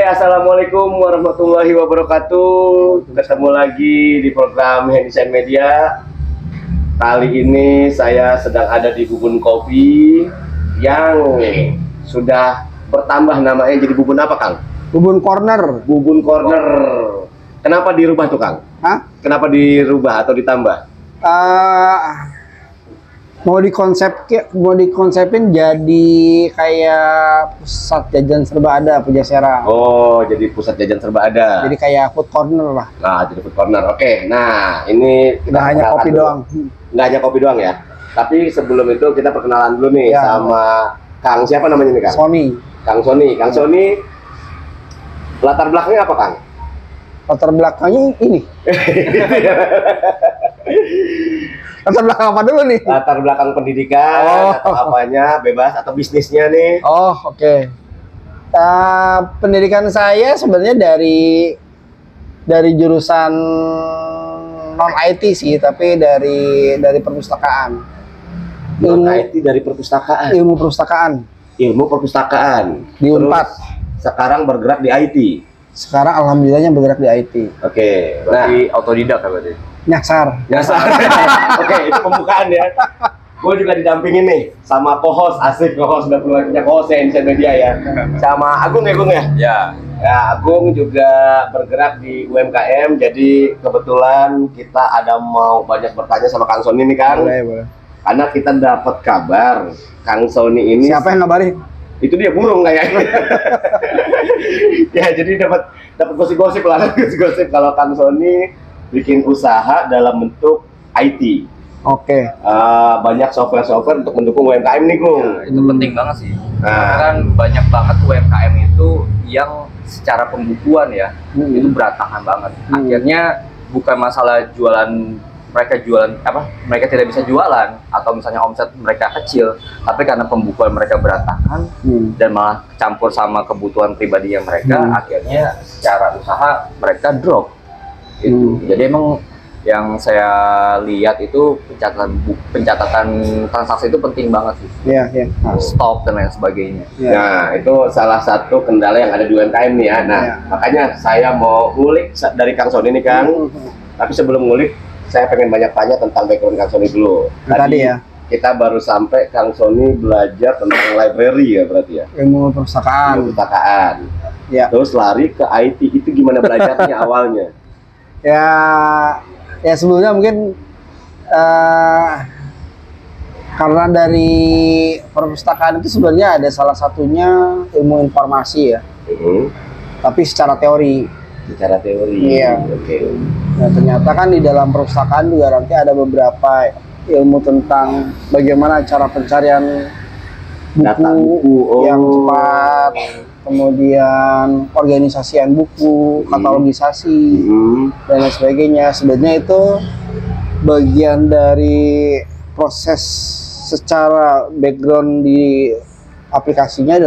Assalamualaikum warahmatullahi wabarakatuh. Ketemu lagi di program Hendyshine Media. Kali ini saya sedang ada di Bubun Kopi yang sudah bertambah namanya jadi Bubun apa, Kang? Bubun Corner. Bubun Corner. Kenapa dirubah tuh, Kang? Hah? Kenapa dirubah atau ditambah? Mau dikonsepin jadi kayak pusat jajan serba ada Pujasera. Oh, jadi pusat jajan serba ada. Jadi kayak food corner lah. Nah, jadi food corner. Oke. Nah, ini Nggak hanya kopi doang. Nggak hanya kopi doang ya. Tapi sebelum itu kita perkenalan dulu nih Ya. sama Kang, siapa namanya nih, Kang? Sony. Kang Sony. Kang Sony, latar belakangnya apa, Kang? Latar belakangnya ini. Latar belakang apa dulu nih? Latar belakang pendidikan atau apanya, bebas atau bisnisnya nih? Oh, oke. Pendidikan saya sebenarnya dari jurusan non IT sih, tapi dari perpustakaan. IT dari perpustakaan. Ilmu perpustakaan Ilmu perpustakaan. di Terus Unpad. sekarang bergerak di IT. Sekarang alhamdulillahnya bergerak di IT. Oke. Berarti autodidak ya berarti? Nyasar. Biasa. Oke, itu pembukaan ya. Gue juga didampingin nih sama co-host, asik co-host, udah keluar punya co-host ya Hendyshine Media ya. Sama Agung ya, Gung ya? Ya. Ya, Agung juga bergerak di UMKM, jadi kebetulan kita ada mau banyak bertanya sama Kang Sony nih, Kang. Boleh. Karena kita dapat kabar Kang Sony ini. Siapa yang ngabarin? Itu dia burung kayaknya. Ya, jadi dapat gosip-gosip lah, gosip kalau Kang Sony bikin usaha dalam bentuk IT. Oke. Banyak software untuk mendukung UMKM nih, Gung. Ya, itu penting banget sih. Nah. Kan banyak banget UMKM itu yang secara pembukuan ya, itu berantakan banget. Akhirnya bukan masalah mereka tidak bisa jualan atau misalnya omset mereka kecil, tapi karena pembukuan mereka berantakan dan malah campur sama kebutuhan pribadi yang mereka, akhirnya secara usaha mereka drop. Jadi emang yang saya lihat itu pencatatan transaksi itu penting banget sih. Iya. Stop dan lain sebagainya. Ya. Nah, itu salah satu kendala yang ada di UMKM nih ya. Nah, makanya saya mau ngulik dari Kang Sony nih, Kang. Tapi sebelum ngulik, saya pengen banyak tanya tentang background Kang Sony dulu. Tadi ya. Kita baru sampai Kang Sony belajar tentang library ya berarti ya. Ilmu perpustakaan. Ilmu perpustakaan. Ya. Terus lari ke IT, itu gimana belajarnya awalnya? Ya sebelumnya mungkin karena dari perpustakaan itu sebenarnya ada salah satunya ilmu informasi ya. Tapi secara teori. Secara teori. Iya. Oke. Nah, ternyata kan di dalam perpustakaan juga nanti ada beberapa ilmu tentang bagaimana cara pencarian Data buku. yang cepat, kemudian organisasian buku, katalogisasi, dan lain sebagainya. Sebenarnya itu bagian dari proses secara background di aplikasinya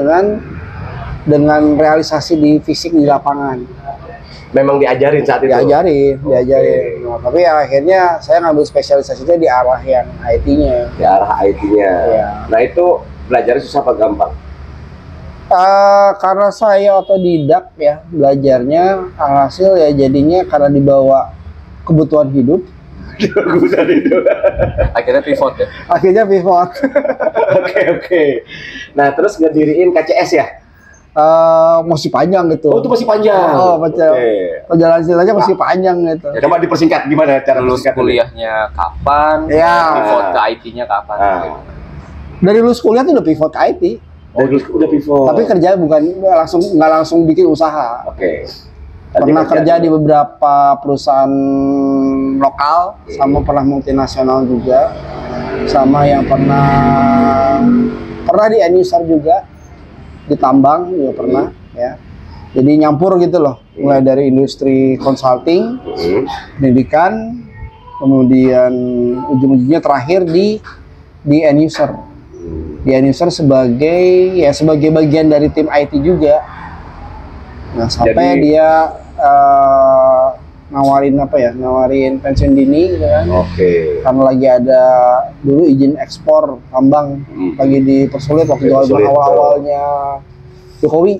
dengan realisasi di fisik di lapangan. Memang diajarin saat itu? Diajarin. Nah, tapi akhirnya saya ngambil spesialisasinya di arah yang IT-nya. Di arah IT-nya. Iya. Nah, itu belajarnya susah apa gampang? Karena saya otodidak ya belajarnya, hasil ya jadinya karena dibawa kebutuhan hidup. Kebutuhan itu. Akhirnya pivot ya. Akhirnya pivot. Oke. Nah, terus ngediriin KCS ya? Masih panjang gitu. Oh, itu masih panjang. Oh, perjalanan ceritanya masih panjang gitu. Coba dipersingkat gimana cara Lulus persingkatnya? kuliahnya kapan? Ya. Pivot ke IT-nya kapan? Dari lulus kuliah tuh udah pivot ke IT. Udah pivot. Tapi kerja nggak langsung bikin usaha. Oke. Pernah kerja di beberapa perusahaan lokal, sama pernah multinasional juga, sama yang pernah di end user juga, di tambang juga pernah ya. Jadi nyampur gitu loh, mulai dari industri consulting, pendidikan, kemudian ujung-ujungnya terakhir di end user. Di end user sebagai bagian dari tim IT juga. Nah, sampai dia nawarin pensiun dini gitu kan. Oke. Karena lagi ada dulu izin ekspor tambang lagi dipersulit waktu awal-awalnya Jokowi.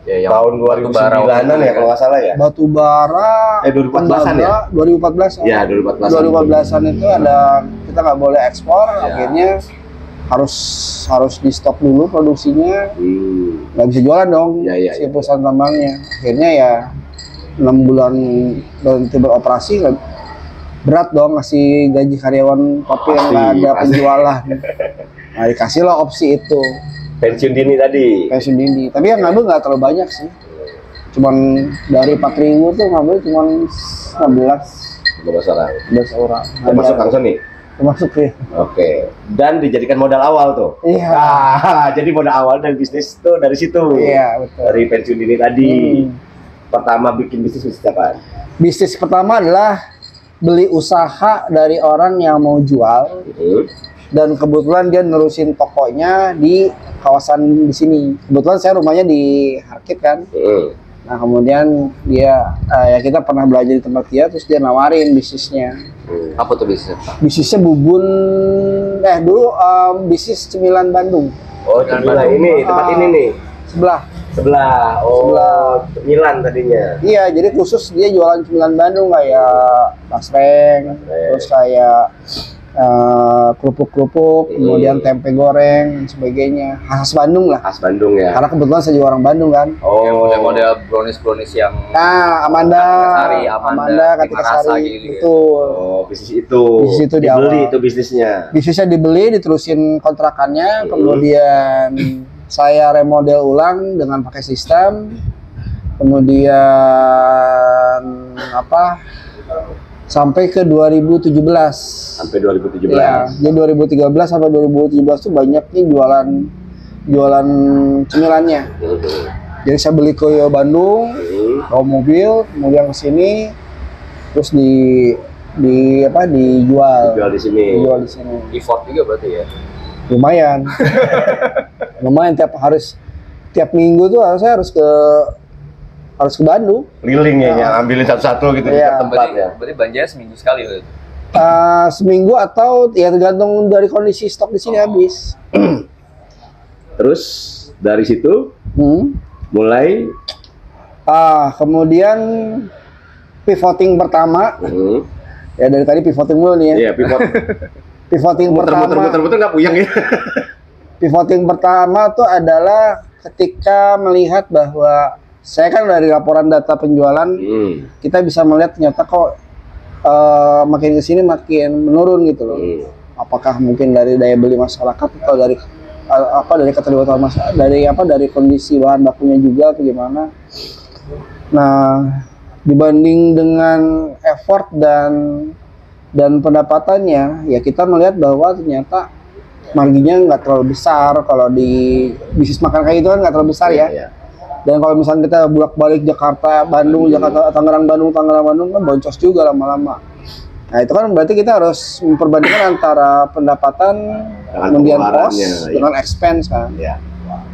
Ya, yang tahun 2009-an ya kalau nggak salah ya. Batu bara 2014-an ya? 2014 Ya, 2014-an. 2014-an itu ada kita nggak boleh ekspor, akhirnya harus di stop dulu produksinya, nggak bisa jualan dong si perusahaan tambangnya. Akhirnya ya 6 bulan berhenti beroperasi, berat dong ngasih gaji karyawan kopi yang nggak ada penjualan. Nah, dikasih lah opsi itu. Pensiun dini tadi. Pensiun dini. Tapi yang ngambil nggak terlalu banyak sih. Cuman dari 4.000 tuh ngambil cuman 15 orang. 15 orang. Termasuk Kang Sony? Termasuk ya. Oke. Dan dijadikan modal awal tuh. Iya. Jadi modal awal dari bisnis tuh dari situ. Iya, betul. Dari pensiun dini tadi. Pertama bikin bisnis apa? Bisnis pertama adalah beli usaha dari orang yang mau jual. Dan kebetulan dia nerusin tokonya di kawasan di sini. Kebetulan saya rumahnya di Harkit kan. Nah kemudian dia ya kita pernah belajar di tempat dia, terus dia nawarin bisnisnya. Apa tuh bisnisnya? Bisnisnya bubun dulu bisnis cemilan Bandung. Oh, cemilan ini tempat ini nih. Sebelah. Oh, cemilan tadinya. Iya, jadi khusus dia jualan cemilan Bandung kayak basreng, terus kayak kerupuk-kerupuk, kemudian tempe goreng dan sebagainya. Khas Bandung lah. Khas Bandung ya. Karena kebetulan saya juga orang Bandung kan. Oh, model brownies yang Amanda Katika Sari. Betul. Oh, bisnis itu. Bisnis itu dibeli itu bisnisnya. Bisnisnya dibeli, diterusin kontrakannya, kemudian saya remodel ulang dengan pakai sistem. Kemudian sampai ke 2017. Sampai 2017. Ya, jadi 2013 sampai 2017 tuh banyak nih jualan cemilannya. Jadi saya beli ke Bandung, bawa mobil, kemudian ke sini, terus dijual. Dijual di sini. Dijual di sini. Effort juga berarti ya. Lumayan. Lumayan tiap minggu tuh saya harus ke Bandung. Keliling ya, ambilin satu-satu gitu di tempat ya. Berarti belanjanya seminggu sekali gitu. Seminggu atau ya tergantung dari kondisi stok di sini habis. Terus dari situ mulai kemudian pivoting pertama. Ya dari tadi pivoting mulu nih ya. Iya, pivoting pertama. Muter-muter nggak puyeng ya. Pivoting pertama tuh adalah ketika melihat bahwa saya kan dari laporan data penjualan, kita bisa melihat ternyata kok makin kesini makin menurun gitu loh. Apakah mungkin dari daya beli masyarakat atau dari keterlibatan masyarakat, dari kondisi bahan bakunya juga atau gimana? Nah, dibanding dengan effort dan pendapatannya, ya kita melihat bahwa ternyata marginnya nggak terlalu besar. Kalau di bisnis makan kayak itu kan nggak terlalu besar ya. Dan kalau misalnya kita bolak-balik Jakarta, Bandung, Tangerang, Bandung kan boncos juga lama-lama. Nah itu kan berarti kita harus memperbandingkan antara pendapatan kemudian cost dengan expense kan.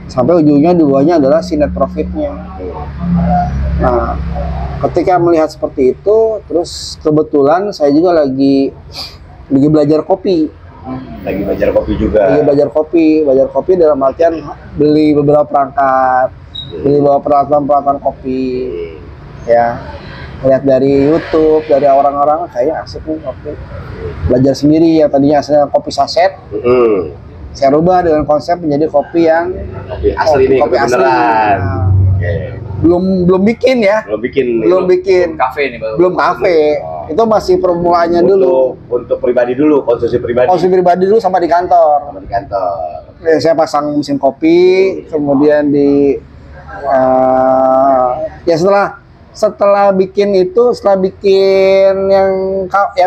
Sampai ujungnya duanya adalah si net profitnya. Nah ketika melihat seperti itu, terus kebetulan saya juga lagi belajar kopi. Lagi belajar kopi juga. Belajar kopi dalam artian beli beberapa perangkat. Beli bawa peralatan kopi, ya lihat dari YouTube, dari orang-orang kayaknya asik nih kopi. Belajar sendiri yang tadinya asalnya kopi saset, saya rubah dengan konsep menjadi kopi yang kopi asli. Nah, belum bikin ya, belum bikin kafe nih baru. Belum kafe, itu masih permulaannya dulu. Untuk pribadi dulu, konsumsi pribadi dulu sama di kantor. Ya, saya pasang mesin kopi, kemudian ya setelah bikin yang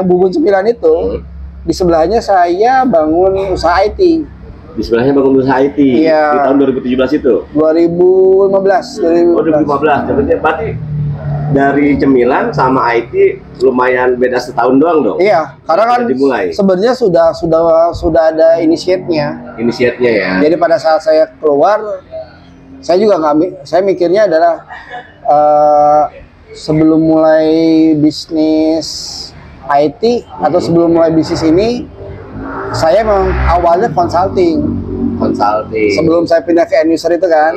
bubun 9 itu, di sebelahnya saya bangun usaha IT. Di sebelahnya bangun usaha IT. Iya. Di tahun 2017 itu. 2015. 2015. Berarti dari cemilan sama IT lumayan beda setahun doang dong. Iya, karena kan sebenarnya sudah ada inisiatnya ya. Jadi pada saat saya keluar, saya juga saya mikirnya adalah sebelum mulai bisnis IT atau sebelum mulai bisnis ini, saya memang awalnya consulting Consulting. Sebelum saya pindah ke end user itu kan.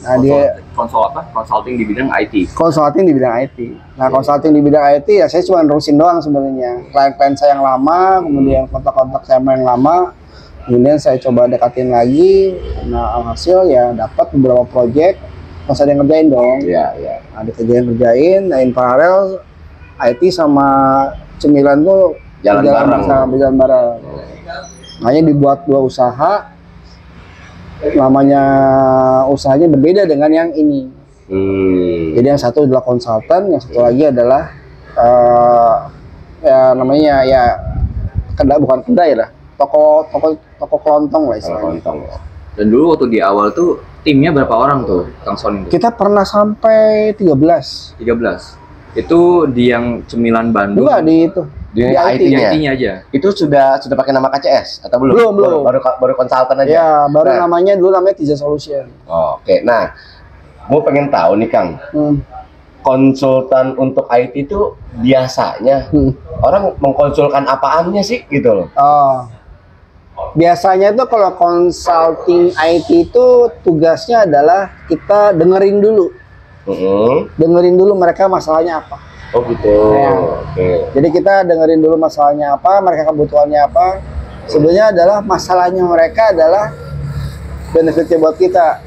Nah, dia Consulting di bidang IT. Consulting di bidang IT. Nah, consulting di bidang IT ya saya cuma nerusin doang sebenarnya. Klien-klien saya yang lama, kemudian kontak-kontak saya yang lama, kemudian saya coba dekatin lagi. Nah, alhasil ya dapat beberapa project, pas ada yang ngerjain dong. Iya, iya. Ada kerjaan, nah in paralel IT sama cemilan tuh Jalan bareng. berjalan bareng. Makanya dibuat dua usaha, namanya usahanya berbeda dengan yang ini. Jadi yang satu adalah konsultan, yang satu lagi adalah ya namanya ya bukan kedai lah, toko kelontong lah istilahnya. Dan dulu waktu di awal tuh timnya berapa orang tuh Kang Sony? Kita pernah sampai 13. 13. Itu di yang cemilan Bandung. Enggak di itu. Di IT-nya aja. Itu sudah pakai nama KCS atau belum? Belum. Baru konsultan aja. Ya, baru namanya dulu namanya Tiza Solution. Oke. Nah, gue pengen tahu nih Kang. Konsultan untuk IT itu biasanya orang mengkonsulkan apaannya sih gitu loh. Oh. Biasanya itu kalau consulting IT itu tugasnya adalah kita dengerin dulu. Dengerin dulu mereka masalahnya apa. Oh gitu. Ya. Oke. Jadi kita dengerin dulu masalahnya apa, mereka kebutuhannya apa. Sebenarnya adalah masalahnya mereka adalah benefitnya buat kita.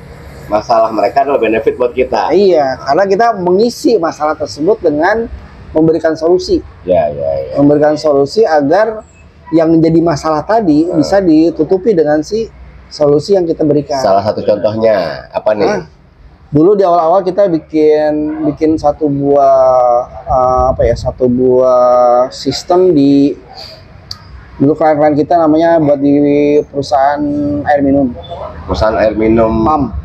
Masalah mereka adalah benefit buat kita. Iya, karena kita mengisi masalah tersebut dengan memberikan solusi. Ya. Memberikan solusi agar yang menjadi masalah tadi bisa ditutupi dengan si solusi yang kita berikan. Salah satu contohnya apa nih? Dulu di awal-awal kita bikin satu buah satu buah sistem di dulu klien-klien kita namanya buat di perusahaan air minum. Perusahaan air minum. PAM.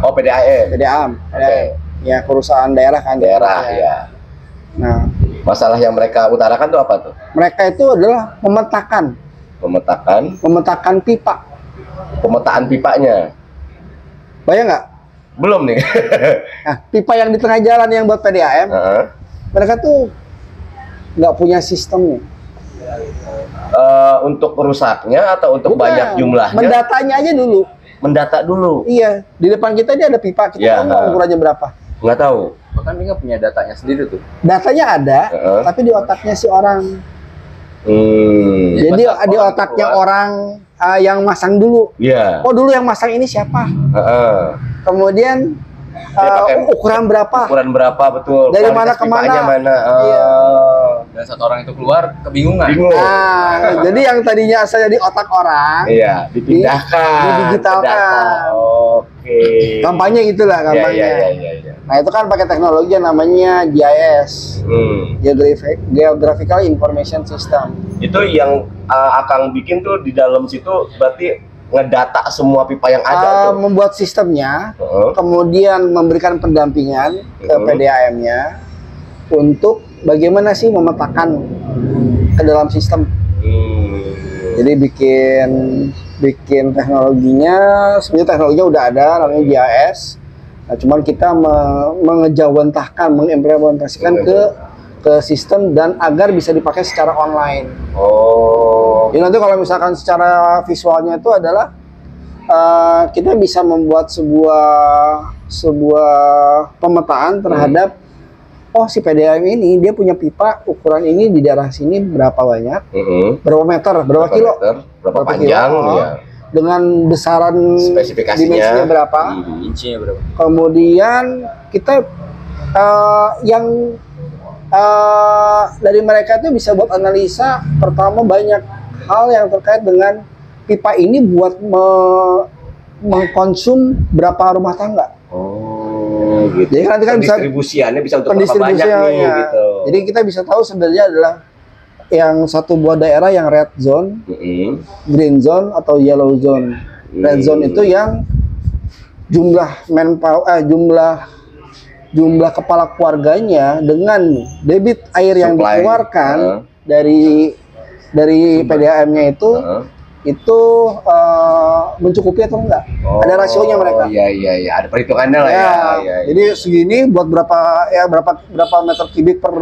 Oh, PDAM. PDAM. Oke. Ya perusahaan daerah kan. Daerah ya. Nah, masalah yang mereka utarakan tuh apa tuh? mereka itu adalah memetakan pipa. Pemetaan pipanya. Bayang nggak? Belum nih. Nah, pipa yang di tengah jalan yang buat PDAM, mereka tuh nggak punya sistemnya. Untuk rusaknya atau untuk banyak jumlahnya? Mendatanya aja dulu. Mendata dulu. Iya, di depan kita ini ada pipa, kita tahu nggak ukurannya berapa? Nggak tahu. Bahkan dia nggak punya datanya sendiri tuh. Datanya ada, tapi di otaknya si orang. Jadi di otaknya orang yang masang dulu. Iya. Oh dulu yang masang ini siapa? Kemudian ukuran berapa? Ukuran berapa betul? Dari mana ke mana? Iya. Dan satu orang itu keluar kebingungan. Bingung. Nah, jadi yang tadinya asalnya di otak orang, iya, dipindahkan, didigitalkan. Oke. Kampanye gitulah kampanye. Iya. Nah itu kan pakai teknologi yang namanya GIS, Geographical Information System. Itu yang Akang bikin tuh di dalam situ berarti ngedata semua pipa yang ada tuh. Membuat sistemnya, kemudian memberikan pendampingan ke PDAM-nya untuk bagaimana sih memetakan ke dalam sistem. Jadi bikin teknologinya, sebenarnya teknologinya udah ada namanya GIS. Nah, cuman kita mengejawantahkan, mengimplementasikan ke sistem dan agar bisa dipakai secara online. Jadi nanti kalau misalkan secara visualnya itu adalah kita bisa membuat sebuah pemetaan terhadap si PDAM ini dia punya pipa ukuran ini di daerah sini berapa banyak, berapa meter, berapa kilo, berapa panjang, ya. Dengan besaran dimensinya berapa, incinya berapa. Kemudian kita dari mereka itu bisa buat analisa. Pertama banyak hal yang terkait dengan pipa ini buat mengkonsum berapa rumah tangga. Gitu. Jadi nanti kan pendistribusiannya bisa untuk berapa banyak nih, gitu. Jadi kita bisa tahu sebenarnya adalah yang satu buah daerah yang red zone, green zone atau yellow zone. Red zone itu yang jumlah manpower, jumlah kepala keluarganya dengan debit air yang dikeluarkan dari PDAM-nya itu mencukupi atau enggak? Ada rasionya mereka. Iya, ada perhitungannya lah ya. Jadi segini buat berapa meter kubik per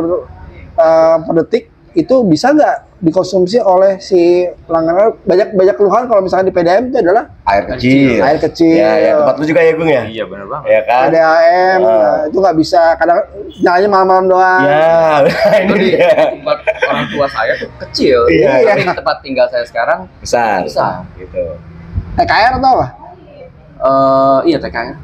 detik. itu bisa nggak dikonsumsi oleh si pelanggan. Banyak keluhan kalau misalkan di PDAM itu adalah Air kecil. air kecil. Ya, tempat lu juga ya, Gung ya? Iya benar banget. Ya kan? PDAM itu nggak bisa, kadang nyalanya malam-malam doang. Ya, Itu ini di dia. tempat orang tua saya tuh kecil, Iya. tapi di tempat tinggal saya sekarang Besar. besar. Gitu. TKR atau apa? Iya TK-nya.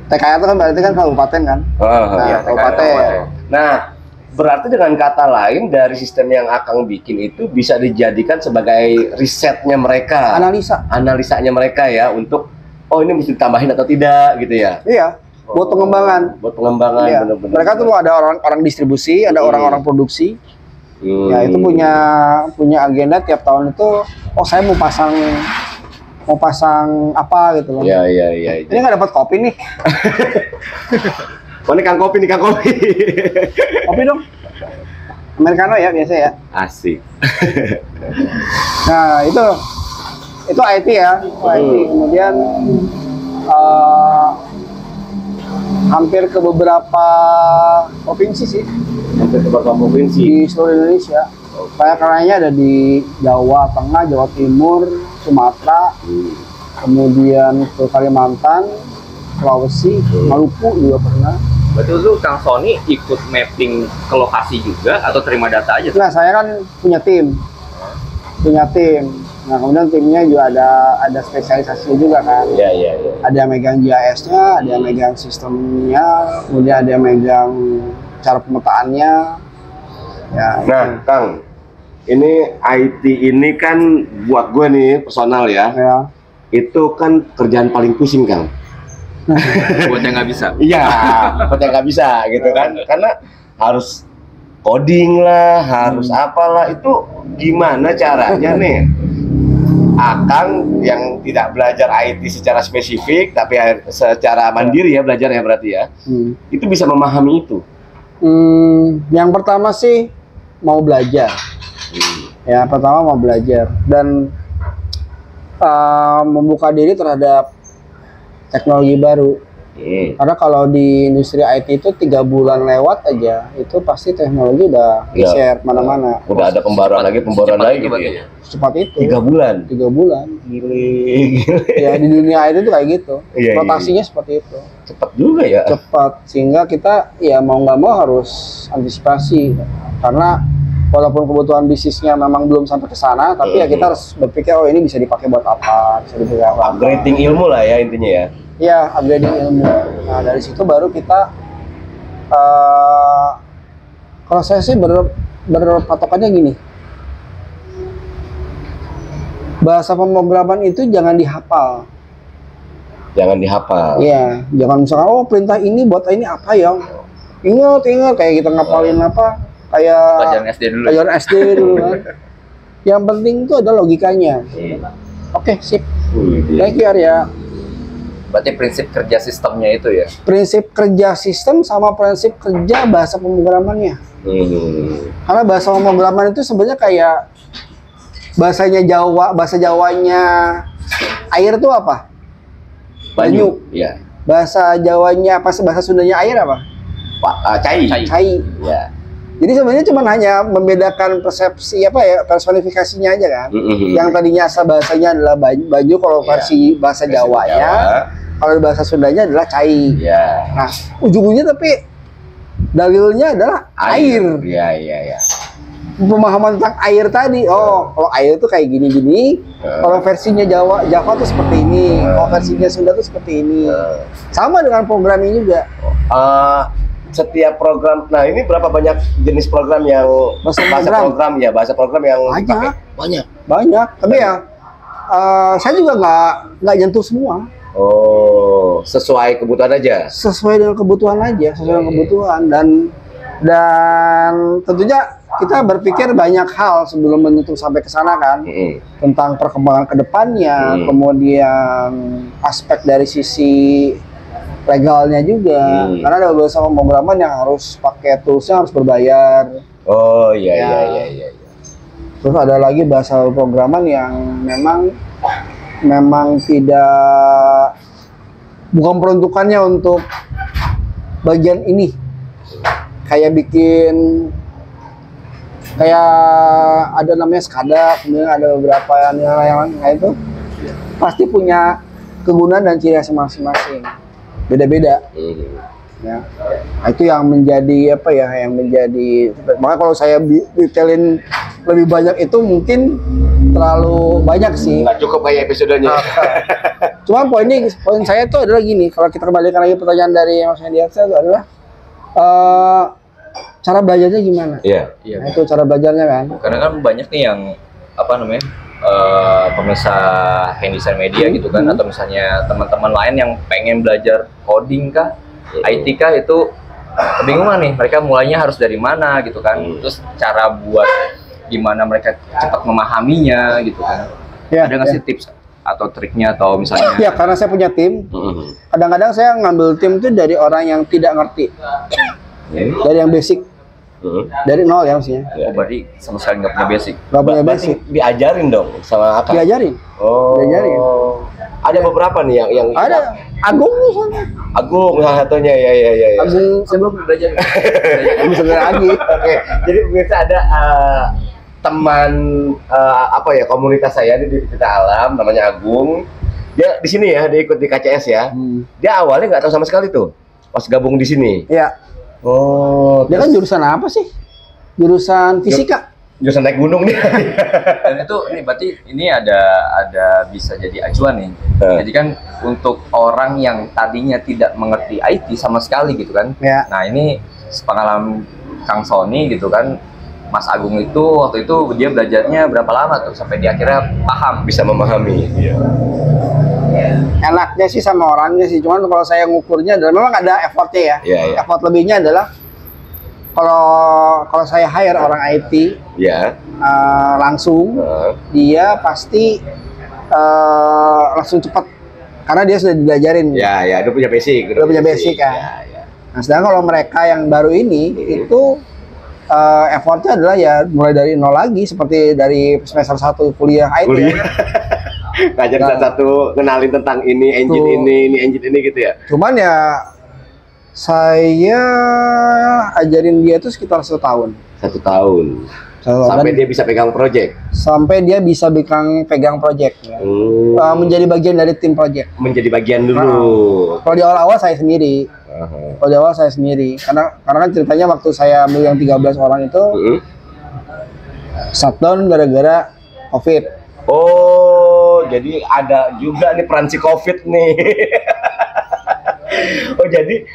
TKR itu kan berarti kan kabupaten kan? Nah, iya, kabupaten. Nah, berarti dengan kata lain dari sistem yang Akang bikin itu bisa dijadikan sebagai risetnya mereka, analisanya mereka ya untuk oh ini mesti ditambahin atau tidak gitu ya. Iya, buat pengembangan. Buat pengembangan Iya. bener-bener. Mereka tuh ada orang distribusi, ada orang-orang produksi. Ya itu punya agenda tiap tahun itu. Oh saya mau pasang apa gitu loh. Iya. Ini nggak dapat kopi nih. Oh, ini Kang Kopi. Kopi dong. Americano ya biasa ya. Asik. Nah itu IT ya. IT. Kemudian hampir ke beberapa provinsi sih Hampir ke beberapa provinsi. di seluruh Indonesia. Karyanya ada di Jawa Tengah, Jawa Timur, Sumatera, kemudian ke Kalimantan, Sulawesi, Maluku juga pernah. Berarti lu Kang Sony ikut mapping ke lokasi juga atau terima data aja? Nah saya kan punya tim. Nah kemudian timnya juga ada spesialisasi juga kan. Iya. Ada yang megang GIS-nya, ada yang megang sistemnya, kemudian ada yang megang cara pemetaannya. Ya, Nah, Kang, ini IT ini kan buat gue nih personal ya. Itu kan kerjaan paling pusing, Kang. Buat yang nggak bisa. Iya, buat yang nggak bisa gitu kan. Karena harus coding lah, harus apalah, itu gimana caranya nih Akang yang tidak belajar IT secara spesifik tapi secara mandiri ya belajar ya berarti ya, itu bisa memahami itu? Yang pertama sih mau belajar. Ya pertama mau belajar dan membuka diri terhadap teknologi baru. Karena kalau di industri IT itu 3 bulan lewat aja, itu pasti teknologi udah share mana-mana. Udah ada pembaruan lagi gitu ya. Secepat itu. 3 bulan. 3 bulan. Gile. Ya di dunia IT itu kayak gitu. Iya. Rotasinya seperti itu. Cepat juga ya. Cepat sehingga kita ya mau nggak mau harus antisipasi. Karena walaupun kebutuhan bisnisnya memang belum sampai ke sana, tapi ya kita harus berpikir oh ini bisa dipakai buat apa, bisa dipakai apa. Upgrading ilmu lah ya intinya ya. Ya, upgrading ilmu. Nah, dari situ baru kita kalau saya sih berpatokannya gini. Bahasa pemrograman itu jangan dihafal. Jangan dihafal. Iya, jangan misalkan oh perintah ini buat ini apa ya? Ingat kayak kita ngapalin apa? Kayak Pelajaran SD dulu. Pelajaran SD dulu kan. Yang penting itu adalah logikanya. Oke, sip. Thank you Arya. Berarti prinsip kerja sistemnya itu ya? Prinsip kerja sistem sama prinsip kerja bahasa pemrogramannya. Karena bahasa pemrograman itu sebenarnya kayak bahasa Jawanya air itu apa? Banyu. Iya. Bahasa Jawanya apa? Bahasa Sundanya air apa? Cai. Ya. Jadi sebenarnya cuma hanya membedakan persepsi personifikasinya aja kan. Yang tadinya asal bahasanya adalah banyu kalau versi bahasa Jawanya, kalau bahasa Sundanya adalah cai. Nah, ujung-ujungnya tapi dalilnya adalah air. Iya. Pemahaman tentang air tadi. Oh, kalau air itu kayak gini-gini. Kalau versinya Java tuh seperti ini. Kalau versinya Sunda tuh seperti ini. Sama dengan programming juga. Setiap program, nah ini berapa banyak jenis program yang bahasa program yang dipakai? Banyak. Tapi ya saya juga nggak nyentuh semua. Oh, sesuai kebutuhan aja. Sesuai dengan kebutuhan dan tentunya kita berpikir banyak hal sebelum menyentuh sampai ke sana kan. Tentang perkembangan kedepannya, kemudian aspek dari sisi legalnya juga, karena ada beberapa pemrograman yang harus pakai toolsnya harus berbayar. Oh iya. Terus ada lagi bahasa pemrograman yang memang tidak, bukan peruntukannya untuk bagian ini, kayak bikin kayak ada namanya SCADA, kemudian ada beberapa yang lain itu pasti punya kegunaan dan ciri khas masing-masing, beda-beda. Ya, nah, itu yang menjadi apa ya, yang menjadi, makanya kalau saya detailin lebih banyak itu mungkin terlalu banyak sih. Nggak cukup kayak episodenya. Cuma poin saya itu adalah gini, kalau kita kembalikan lagi pertanyaan dari Mas Hendiatsa itu adalah cara belajarnya gimana? Iya. Nah, itu cara belajarnya kan. Karena kan banyak nih yang apa namanya pemirsa Hendisan Media gitu kan, atau misalnya teman-teman lain yang pengen belajar coding kah, IT kah, itu kebingungan nih mereka mulainya harus dari mana gitu kan. Terus cara buat gimana mereka cepat memahaminya gitu kan. Ya, ada nggak sih tips atau triknya, atau misalnya ya karena saya punya tim, kadang-kadang saya ngambil tim itu dari orang yang tidak ngerti, dari yang basic, dari nol ya maksudnya. oh, berarti sama sekali nggak punya basic. Nggak punya Berarti basic, diajarin dong sama Akang. diajarin. Oh. Diajarin. Ada beberapa nih yang Ada Agung misalnya. Agung salah satunya, ya. Agung Sebelum belajar Agung sebenarnya lagi. Oke, jadi biasa ada teman apa ya, komunitas saya di Cerita Alam, namanya Agung. Dia di sini ya, dia ikut di KCS ya. Dia awalnya nggak tahu sama sekali tuh pas gabung di sini. Iya. Oh, Dia kan jurusan apa sih? Jurusan fisika. jurusan naik gunung nih. dan itu nih berarti ini ada bisa jadi acuan nih. Jadi kan untuk orang yang tadinya tidak mengerti IT sama sekali gitu kan. Ya. Nah ini sepengalaman Kang Sony gitu kan, Mas Agung itu waktu itu dia belajarnya berapa lama tuh sampai dia akhirnya paham, Bisa memahami. Iya. Enaknya sih sama orangnya sih, cuman kalau saya ngukurnya adalah memang ada effortnya ya. Iya, iya. Effort lebihnya adalah kalau saya hire orang IT Ya. langsung, dia pasti langsung cepat karena dia sudah diajarin. Ya, udah punya basic. Udah punya basic kan. Ya. Nah, sedangkan kalau mereka yang baru ini itu effortnya adalah ya mulai dari nol lagi, seperti dari semester 1 kuliah IT. Kuliah. Ya. Ngajak satu kenalin tentang ini engine ini engine ini gitu ya. Cuman ya saya ajarin dia itu sekitar 1 tahun. 1 tahun. Sampai dia bisa pegang project. Sampai dia bisa pegang project. Ya. Menjadi bagian dari tim project. Menjadi bagian dulu. Kalau di awal-awal saya sendiri. Kalau di awal saya sendiri. Karena kan ceritanya waktu saya ambil yang 13 orang itu shutdown gara-gara COVID. Oh, jadi ada juga nih peran si COVID nih. Oh, jadi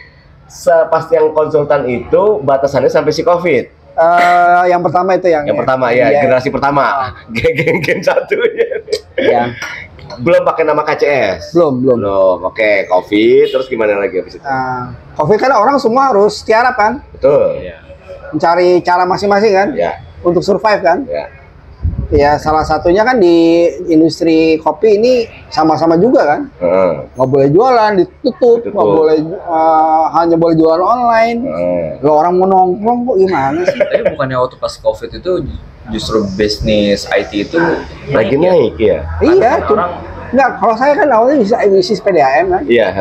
pas yang konsultan itu batasannya sampai si COVID. Yang pertama itu yang pertama ya, generasi pertama. Gen 1-nya. Ya. Belum pakai nama KCS. Belum. Oke, COVID, terus gimana lagi habis itu? COVID kan orang semua harus tiarap kan? Betul. Mencari cara masing-masing kan? Ya. Untuk survive kan? Ya. Ya salah satunya kan di industri kopi ini sama-sama juga kan? Nggak boleh jualan, ditutup. Nggak boleh, hanya boleh jualan online. Kalau orang mau nongkrong kok gimana sih? Tapi bukannya waktu pas COVID itu justru bisnis IT itu Lagi naik ya? Iya, nggak, kalau saya kan awalnya bisa bisnis PDAM kan? Iya.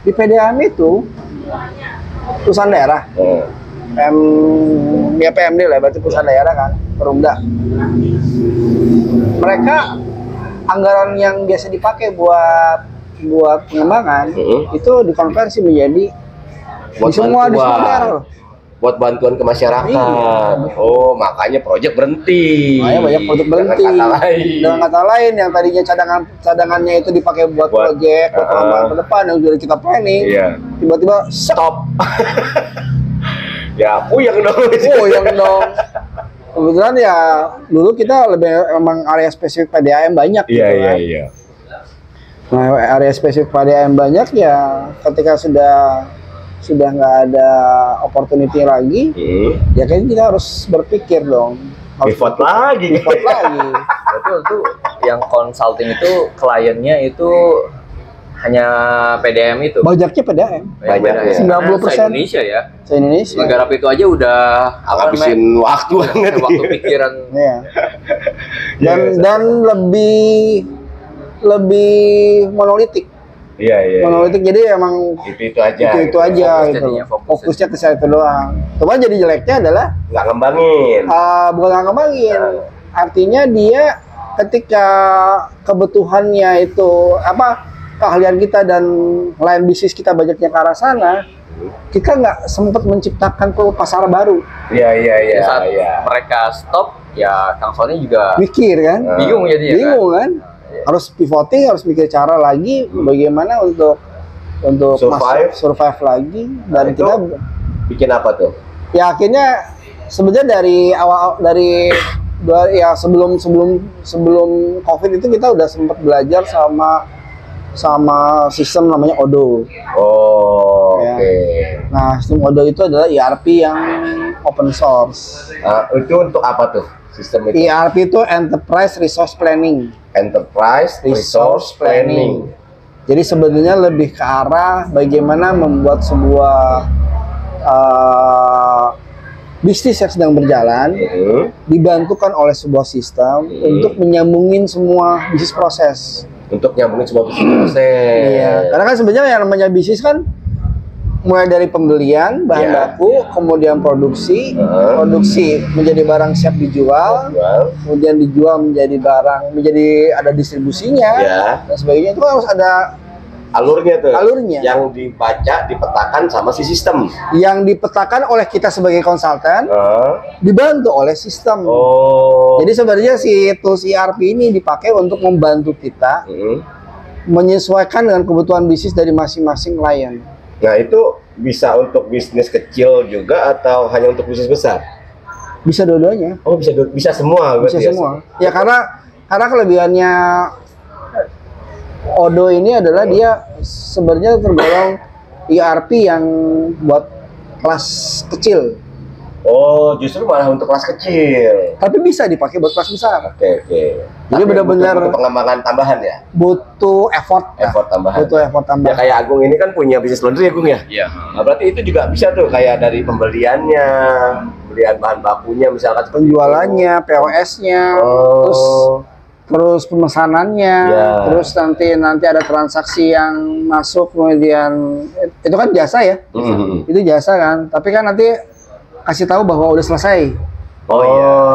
Di PDAM itu perusahaan daerah. PMD lah, berarti perusahaan daerah kan, Perumda. Mereka anggaran yang biasa dipakai buat pengembangan itu dikonversi menjadi di semua daerah. Buat bantuan ke masyarakat. Iya. Oh, makanya proyek berhenti. Makanya banyak proyek berhenti. Dengan kata lain, yang tadinya cadangannya itu dipakai buat proyek pengembangan ke depan yang sudah kita planning, tiba-tiba stop. Ya, puyeng dong. Kebetulan ya dulu kita memang area spesifik PDAM banyak gitu kan. Iya. Nah, area spesifik PDAM banyak ya, ketika sudah nggak ada opportunity lagi, ya kan kita harus berpikir dong. Pivot lagi. Betul tuh, yang consulting itu kliennya itu hanya PDM itu. Bajaknya PDAM. Banyak ya. 90% Indonesia ya. Se-Indonesia. Menggarap itu aja udah habisin waktu banget. Waktu pikiran. Iya. Dan lebih monolitik. Iya. monolitik, jadi emang Itu aja. itu aja Fokus gitu. jadinya, Fokusnya ke situ doang. Cuma jadi jeleknya adalah Nggak ngembangin. bukan nggak ngembangin. Artinya dia ketika kebutuhannya itu keahlian kita dan line bisnis kita budgetnya ke arah sana, kita nggak sempat menciptakan tuh pasar baru. Iya. Saat mereka stop, ya Kang Sony juga Mikir kan? bingung jadinya. Bingung kan? Harus pivoting, harus mikir cara lagi bagaimana untuk survive lagi, dan Itu kita bikin apa tuh? ya akhirnya sebenarnya dari awal ya sebelum COVID itu kita udah sempat belajar sama sistem namanya Odoo. Oh, Ya. oke. Nah, sistem Odoo itu adalah ERP yang open source. Itu untuk apa tuh sistem itu? ERP itu Enterprise Resource Planning. Enterprise Resource Planning. Jadi sebenarnya lebih ke arah bagaimana membuat sebuah bisnis yang sedang berjalan dibantukan oleh sebuah sistem untuk menyambungin semua bisnis proses. Untuk nyambungin semua bisnis proses. Iya, karena kan sebenarnya yang namanya bisnis kan mulai dari pembelian bahan Iya. baku, kemudian produksi menjadi barang siap dijual, kemudian dijual menjadi ada distribusinya Ya. dan sebagainya. Itu harus ada Alurnya tuh. Alurnya. Yang dibaca, dipetakan sama si sistem. yang dipetakan oleh kita sebagai konsultan, dibantu oleh sistem. Oh. Jadi sebenarnya si tools ERP ini dipakai untuk membantu kita menyesuaikan dengan kebutuhan bisnis dari masing-masing klien. Nah, itu bisa untuk bisnis kecil juga atau hanya untuk bisnis besar? Bisa dua-duanya. Oh, bisa semua Bisa berarti ya? semua. Ya karena kelebihannya Odoo ini adalah dia sebenarnya tergolong ERP yang buat kelas kecil. Oh, justru malah untuk kelas kecil. Tapi bisa dipakai buat kelas besar. Oke. Jadi Tapi benar-benar butuh pengembangan tambahan ya? butuh effort. Effort tambahan. Butuh effort Ya tambahan. kayak Agung ini kan punya bisnis laundry ya, Agung ya? Iya. Nah, berarti itu juga bisa tuh kayak dari pembeliannya, pembelian bahan bakunya misalkan seperti Penjualannya, POS-nya, itu. terus pemesanannya, Ya. terus nanti ada transaksi yang masuk, kemudian itu kan jasa ya, itu jasa kan. Tapi kan nanti kasih tahu bahwa udah selesai. Oh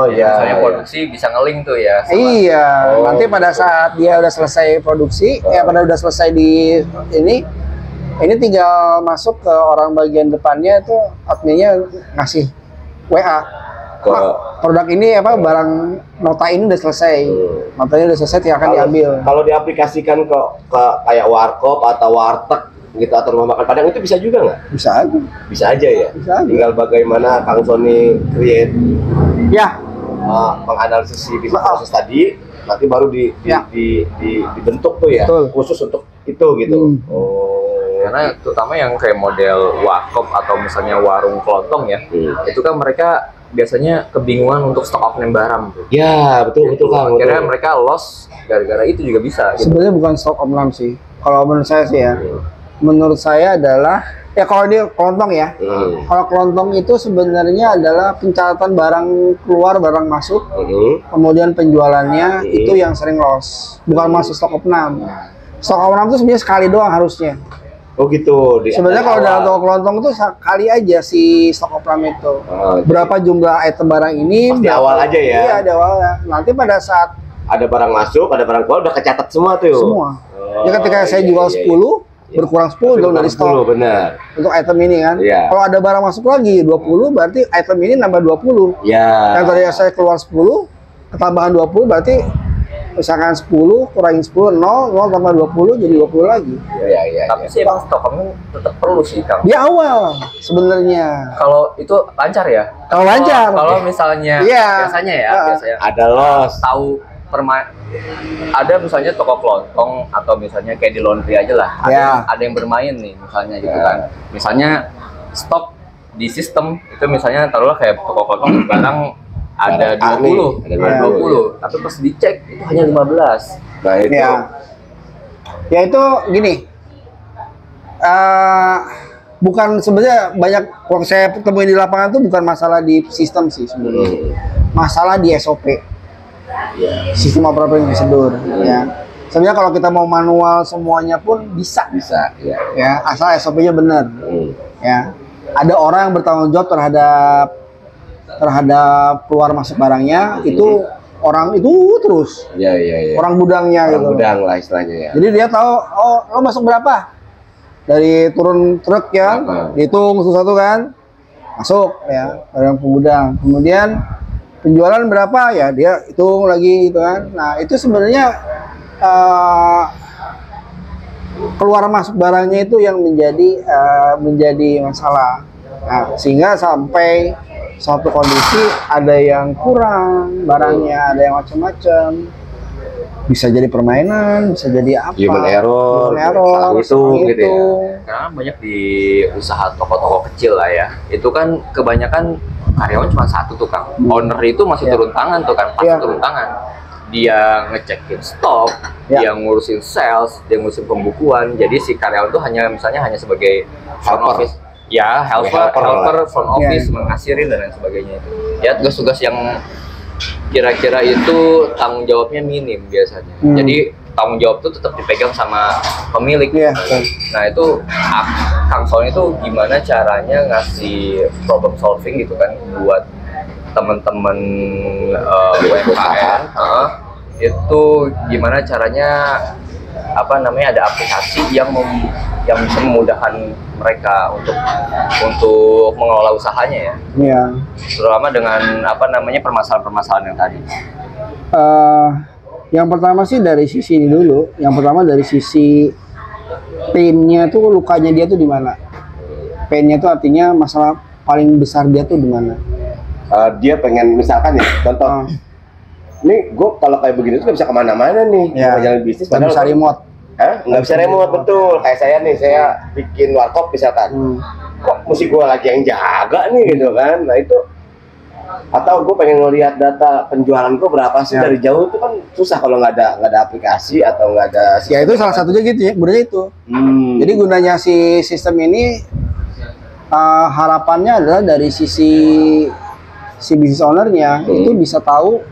iya. Misalnya produksi bisa nge-link tuh ya. sama- Iya, Oh, nanti pada saat dia udah selesai produksi, pada udah selesai di ini tinggal masuk ke orang bagian depannya itu adminnya ngasih WA. Ke- Pak, produk ini barang nota ini udah selesai. Notanya udah selesai, akan diambil. Kalau diaplikasikan ke kayak warkop atau warteg gitu atau rumah makan Padang itu bisa juga nggak? Bisa aja. Bisa aja ya. Bisa aja. Tinggal bagaimana Kang Sony create Ya, menganalisis si bisnis proses tadi, nanti baru Ya. dibentuk tuh ya, Betul. khusus untuk itu gitu. Oh. Karena terutama yang kayak model warkop atau misalnya warung kelontong ya, itu kan mereka biasanya kebingungan untuk stok off barang tuh. Ya betul Kang. Akhirnya betul. mereka loss gara-gara itu juga bisa. Gitu. sebenarnya bukan stok omnam sih. Kalau menurut saya sih ya, menurut saya adalah ya kalau dia kelontong ya. Kalau kelontong itu sebenarnya adalah pencatatan barang keluar, barang masuk, kemudian penjualannya itu yang sering loss, bukan masuk stok opnam. Stok opnam itu sebenarnya sekali doang harusnya. Oh gitu. Sebenarnya kalau dalam toko kelontong itu sekali aja si stok opnam itu. Oh, Berapa jumlah item barang ini? Pas di awal aja ya? Iya, di awal. Nanti pada saat ada barang masuk, ada barang keluar udah kecatat semua tuh. semua. Oh, Ya ketika saya iya, jual iya, 10, iya. berkurang 10 dong dari stok. 10, benar. Untuk item ini kan. Iya. Kalau ada barang masuk lagi 20, berarti item ini nambah 20. Ya. Yang tadi saya keluar 10, ketambahan 20 berarti misalkan 10 kurangin 10, 0 tambah 20 jadi 20 lagi. Iya. Tapi sih emang stok kamu tetap perlu sih Kang. Di awal sebenarnya. Kalau itu lancar ya. Kalau lancar. Kalau misalnya Iya. biasanya ya, biasanya Ada loss. tahu ada misalnya toko kelontong atau misalnya kayak di laundry aja lah. Ada yang bermain nih misalnya gitu kan. Misalnya stok di sistem itu misalnya taruhlah kayak toko kelontong barang ada 20, ada 20, tapi pas dicek itu hanya 15. Nah itu. Ya itu gini. Bukan sebenarnya banyak kalau saya temuin di lapangan tuh bukan masalah di sistem sih sebenarnya. Masalah di SOP. Sistem operating procedure ya. Sebenarnya kalau kita mau manual semuanya pun bisa. Bisa, ya. Ya, asal SOP-nya benar. Ya. Ada orang yang bertanggung jawab terhadap keluar masuk barangnya, itu orang itu terus. Iya, iya, iya. Orang gudangnya Orang gitu. gudang lah istilahnya ya. Jadi dia tahu, oh lo masuk berapa? Dari turun truk ya, dihitung satu-satu kan, masuk ya, dari penggudang. Kemudian penjualan berapa ya, dia hitung lagi gitu kan. Nah itu sebenarnya keluar masuk barangnya itu yang menjadi masalah. Nah, sehingga sampai suatu kondisi ada yang kurang barangnya, ada yang macam-macam. Bisa jadi permainan, bisa jadi apa? Human error, itu gitu ya. Karena banyak di usaha toko-toko kecil lah ya. Itu kan kebanyakan karyawan cuma satu tuh Kang. Owner itu masih turun tangan tuh kan, pasti turun tangan. Dia ngecekin stok, dia ngurusin sales, dia ngurusin pembukuan. Jadi si karyawan tuh hanya sebagai front office. Ya, helper front office, mengasirin dan lain sebagainya itu. Ya, tugas-tugas yang kira-kira itu tanggung jawabnya minim biasanya. Jadi tanggung jawab itu tetap dipegang sama pemilik. Nah itu Kang Son itu gimana caranya ngasih problem solving gitu kan buat teman-teman UMKM. Itu gimana caranya ada aplikasi yang bisa memudahkan mereka untuk mengelola usahanya ya. Iya. Terutama dengan permasalahan-permasalahan yang tadi. Yang pertama sih dari sisi ini dulu. Yang pertama dari sisi pain-nya tuh, lukanya dia tuh di mana? Pain-nya tuh artinya masalah paling besar dia tuh di mana? Dia pengen misalkan ya, contoh. Nih, gue kalau kayak begini tuh gak bisa kemana-mana nih. Jalan bisnis. Nggak bisa remote. Nggak bisa remote, betul. Kayak saya nih, saya bikin warkop misalkan. Kok mesti gue lagi yang jaga nih gitu kan. Nah itu, atau gue pengen ngelihat data penjualan gue berapa sih dari jauh, itu kan susah kalau nggak ada aplikasi atau nggak ada. Ya itu salah satunya gitu ya, gunanya itu. Jadi gunanya si sistem ini harapannya adalah dari sisi business ownernya itu bisa tahu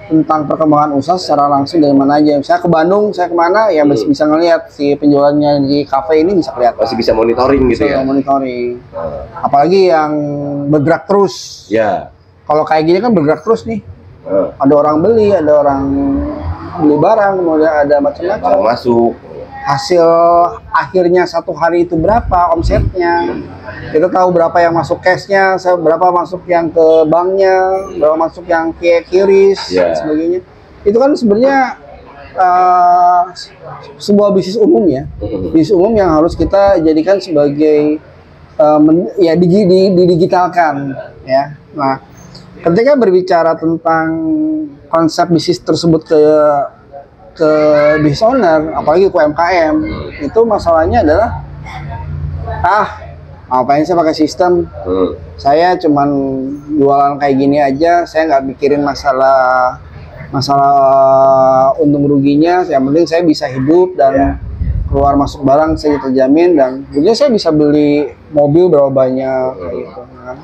tentang perkembangan usaha secara langsung dari mana aja. Saya ke Bandung, saya kemana ya masih bisa ngelihat si penjualannya di kafe ini bisa kelihatan. Masih bisa monitoring gitu ya. Monitoring. Apalagi yang bergerak terus. Ya. Kalau kayak gini kan bergerak terus nih. Ada orang beli, ada orang beli barang, kemudian ada macam-macam. Barang masuk. Hasil akhirnya satu hari itu berapa omsetnya, kita tahu berapa yang masuk cashnya, berapa masuk yang ke banknya, berapa masuk yang QRIS dan sebagainya. Itu kan sebenarnya sebuah bisnis umum ya, bisnis umum yang harus kita jadikan sebagai didigitalkan ya. Nah, ketika berbicara tentang konsep bisnis tersebut ke business owner, apalagi ke UMKM, itu masalahnya adalah ngapain saya pakai sistem, saya cuman jualan kayak gini aja, saya nggak mikirin masalah untung ruginya, yang penting saya bisa hidup dan keluar masuk barang saya terjamin, dan juga saya bisa beli mobil berapa banyak gitu kan.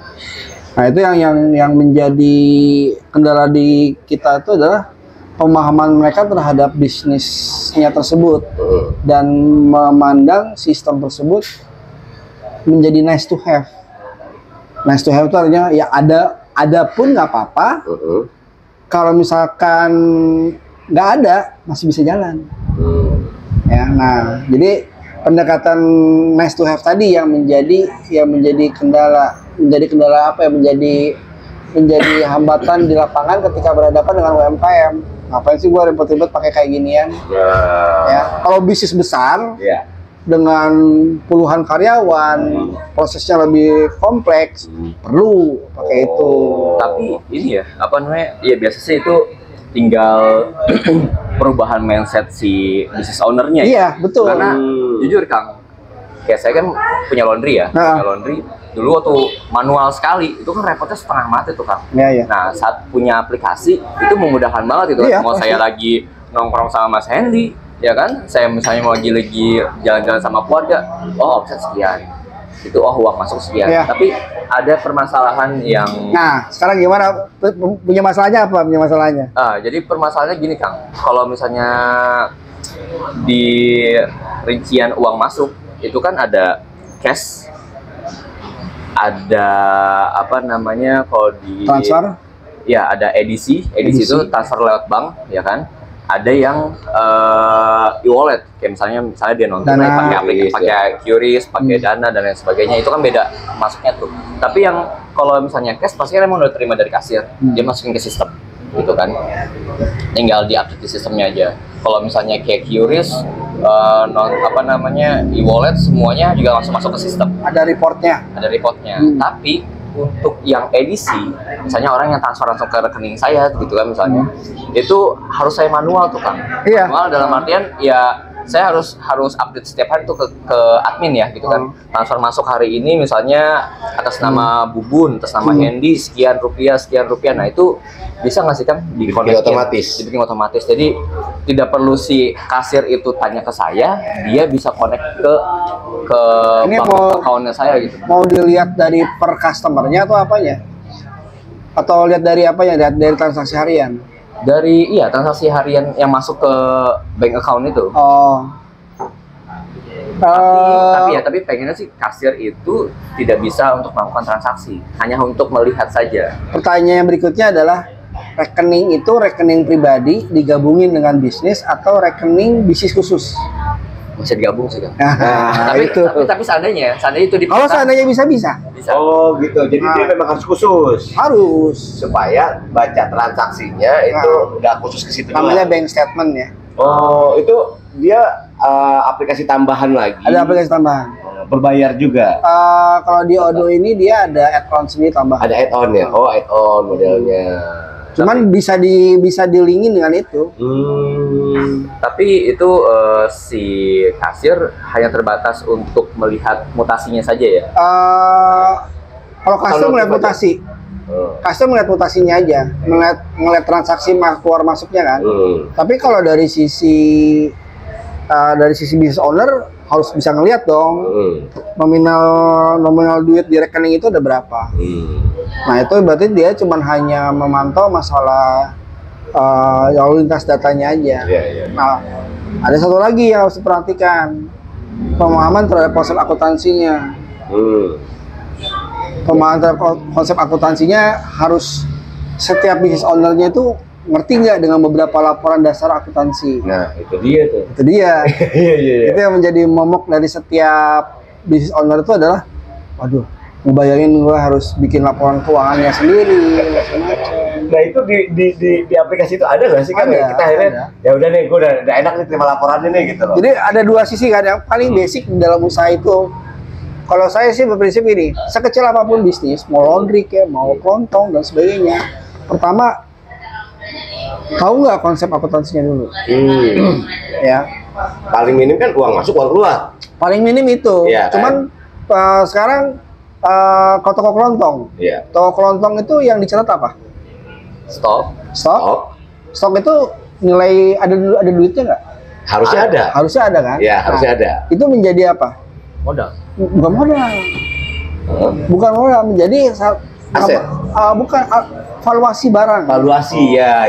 Nah itu yang menjadi kendala di kita itu adalah pemahaman mereka terhadap bisnisnya tersebut dan memandang sistem tersebut menjadi nice to have. Nice to have itu artinya ya ada pun nggak apa-apa. Kalau misalkan nggak ada masih bisa jalan. Ya, nah jadi pendekatan nice to have tadi yang menjadi kendala apa ya, menjadi hambatan di lapangan ketika berhadapan dengan UMKM. Ngapain sih gua ribet-ribet pakai kayak ginian? Ya, kalau bisnis besar dengan puluhan karyawan, prosesnya lebih kompleks, perlu pakai itu. Tapi ini ya, ya biasa sih itu tinggal perubahan mindset si business ownernya. Iya, betul. Karena jujur Kang, kayak saya kan punya laundry ya, punya laundry. Dulu waktu manual sekali, itu kan repotnya setengah mati tuh Kang. Nah, saat punya aplikasi, itu memudahkan banget itu. Mau pasti. Saya lagi nongkrong sama Mas Hendy, ya kan? Saya misalnya mau lagi jalan-jalan sama keluarga, omset sekian. Itu uang masuk sekian. Tapi ada permasalahan yang... Nah, sekarang gimana? Punya masalahnya apa? Jadi permasalahannya gini Kang, kalau misalnya di rincian uang masuk itu kan ada cash, ada apa namanya kalau di Transfer. ya ada edisi itu transfer lewat bank ya kan, ada yang e-wallet kayak misalnya dia nonton Dana. pakai QRIS, pakai Dana dan lain sebagainya, itu kan beda masuknya tuh. Tapi yang kalau misalnya cash pasti kan emang udah terima dari kasir, dia masukin ke sistem gitu kan, tinggal di-update di sistemnya aja. Kalau misalnya kayak QRIS, apa namanya e-wallet, semuanya juga langsung masuk ke sistem, Ada reportnya. Tapi untuk yang edisi, misalnya orang yang transfer langsung ke rekening saya gitu kan misalnya, itu harus saya manual tuh kan. Iya. Manual dalam artian ya saya harus update setiap hari tuh ke admin ya gitu kan. Transfer masuk hari ini misalnya atas nama Bubun, atas nama Hendy sekian rupiah. Nah itu bisa nggak sih kan Dibikin otomatis. dibikin otomatis. Jadi tidak perlu si kasir itu tanya ke saya, dia bisa connect ke Ini bank account-nya saya gitu. Mau dilihat dari per customernya atau apanya? Atau lihat dari apanya? Lihat dari transaksi harian. Dari transaksi harian yang masuk ke bank account itu. Oh. Tapi pengennya sih kasir itu tidak bisa untuk melakukan transaksi, hanya untuk melihat saja. Pertanyaan yang berikutnya adalah rekening itu rekening pribadi digabungin dengan bisnis atau rekening bisnis khusus? Bisa digabung sih kan. Nah, itu. Tapi seandainya itu Kalau seandainya bisa. bisa. Oh gitu, jadi dia memang harus khusus Harus. supaya baca transaksinya itu udah khusus ke situ. Namanya doang. bank statement ya. Oh, itu dia aplikasi tambahan lagi. Ada aplikasi tambahan. Berbayar juga. Kalau di Odoo ini dia ada add-on sendiri tambahan. Ada add-on ya. Oh, add-on modelnya. Cuman bisa dilingin dengan itu. Tapi itu si kasir hanya terbatas untuk melihat mutasinya saja ya. Kalau custom melihat mutasi, custom melihat mutasinya aja, ngeliat transaksi keluar masuknya kan. Tapi kalau dari sisi business owner harus bisa ngelihat dong nominal duit di rekening itu ada berapa. Nah itu berarti dia cuma hanya memantau masalah lalu lintas datanya aja. Nah ada satu lagi yang harus diperhatikan, pemahaman terhadap konsep akuntansinya. Pemahaman terhadap konsep akuntansinya harus setiap business ownernya itu ngerti nggak dengan beberapa laporan dasar akuntansi. Nah itu dia tuh. Itu dia. Itu yang menjadi momok dari setiap business owner itu adalah, waduh, ngebayangin gue harus bikin laporan keuangannya sendiri. Nah itu di aplikasi itu ada nggak sih kan? Ada, Kita akhirnya ada. ya udah nih, gue udah enak nih terima laporannya nih gitu loh. Jadi ada dua sisi kan, yang paling basic di dalam usaha itu. Kalau saya sih berprinsip ini, sekecil apapun bisnis, mau laundry kayak, mau kelontong dan sebagainya. Pertama, tahu nggak konsep akuntansinya dulu? Ya. Paling minim kan uang masuk uang keluar. Paling minim itu. Iya, Cuman sekarang kalau toko kelontong, Iya. toko kelontong itu yang dicatat apa? Stop. Stok. Stok itu nilai ada duitnya nggak? Harusnya ada. Harusnya ada kan? Ya harusnya ada. Itu menjadi apa? Modal. Bukan modal. Bukan modal, menjadi Aset. Bukan valuasi barang. Valuasi ya.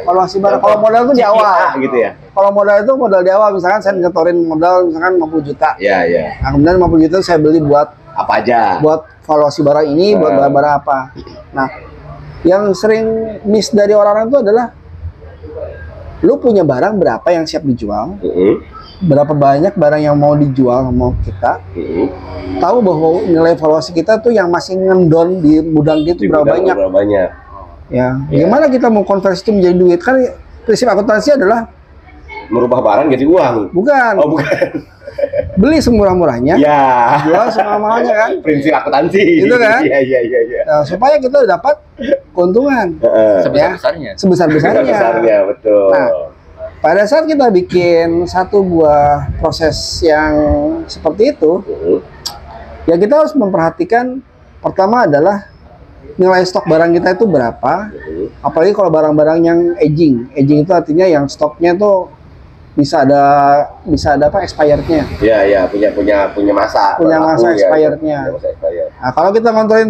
Valuasi barang. Kalau modal itu di awal. gitu ya. Kalau modal itu modal di awal, misalkan saya ngetorin modal misalkan 50 juta. Ya. Nah, kemudian 50 juta saya beli buat Apa aja? buat valuasi barang ini, buat barang-barang apa. Nah, yang sering miss dari orang-orang itu adalah lu punya barang berapa yang siap dijual, berapa banyak barang yang mau dijual sama kita, tahu bahwa nilai valuasi kita tuh yang masih ngendon di gudang itu berapa banyak. Berapa banyak? Ya, gimana kita mau konversi itu menjadi duit? Kan prinsip akuntansi adalah Merubah barang jadi uang. bukan Oh bukan. beli semurah-murahnya, Ya. jual semahal-mahalnya kan. Prinsip akuntansi. Gitu kan? Iya. Nah, supaya kita dapat keuntungan Sebesar-besarnya. sebesar-besarnya. Besarnya betul. Nah, pada saat kita bikin satu buah proses yang seperti itu, ya kita harus memperhatikan pertama adalah nilai stok barang kita itu berapa. Apalagi kalau barang-barang yang aging. Aging itu artinya yang stoknya tuh bisa ada apa expirednya. Ya, punya masa. Punya masa Berlaku, expirednya. Punya masa expired. Nah, kalau kita ngontrolin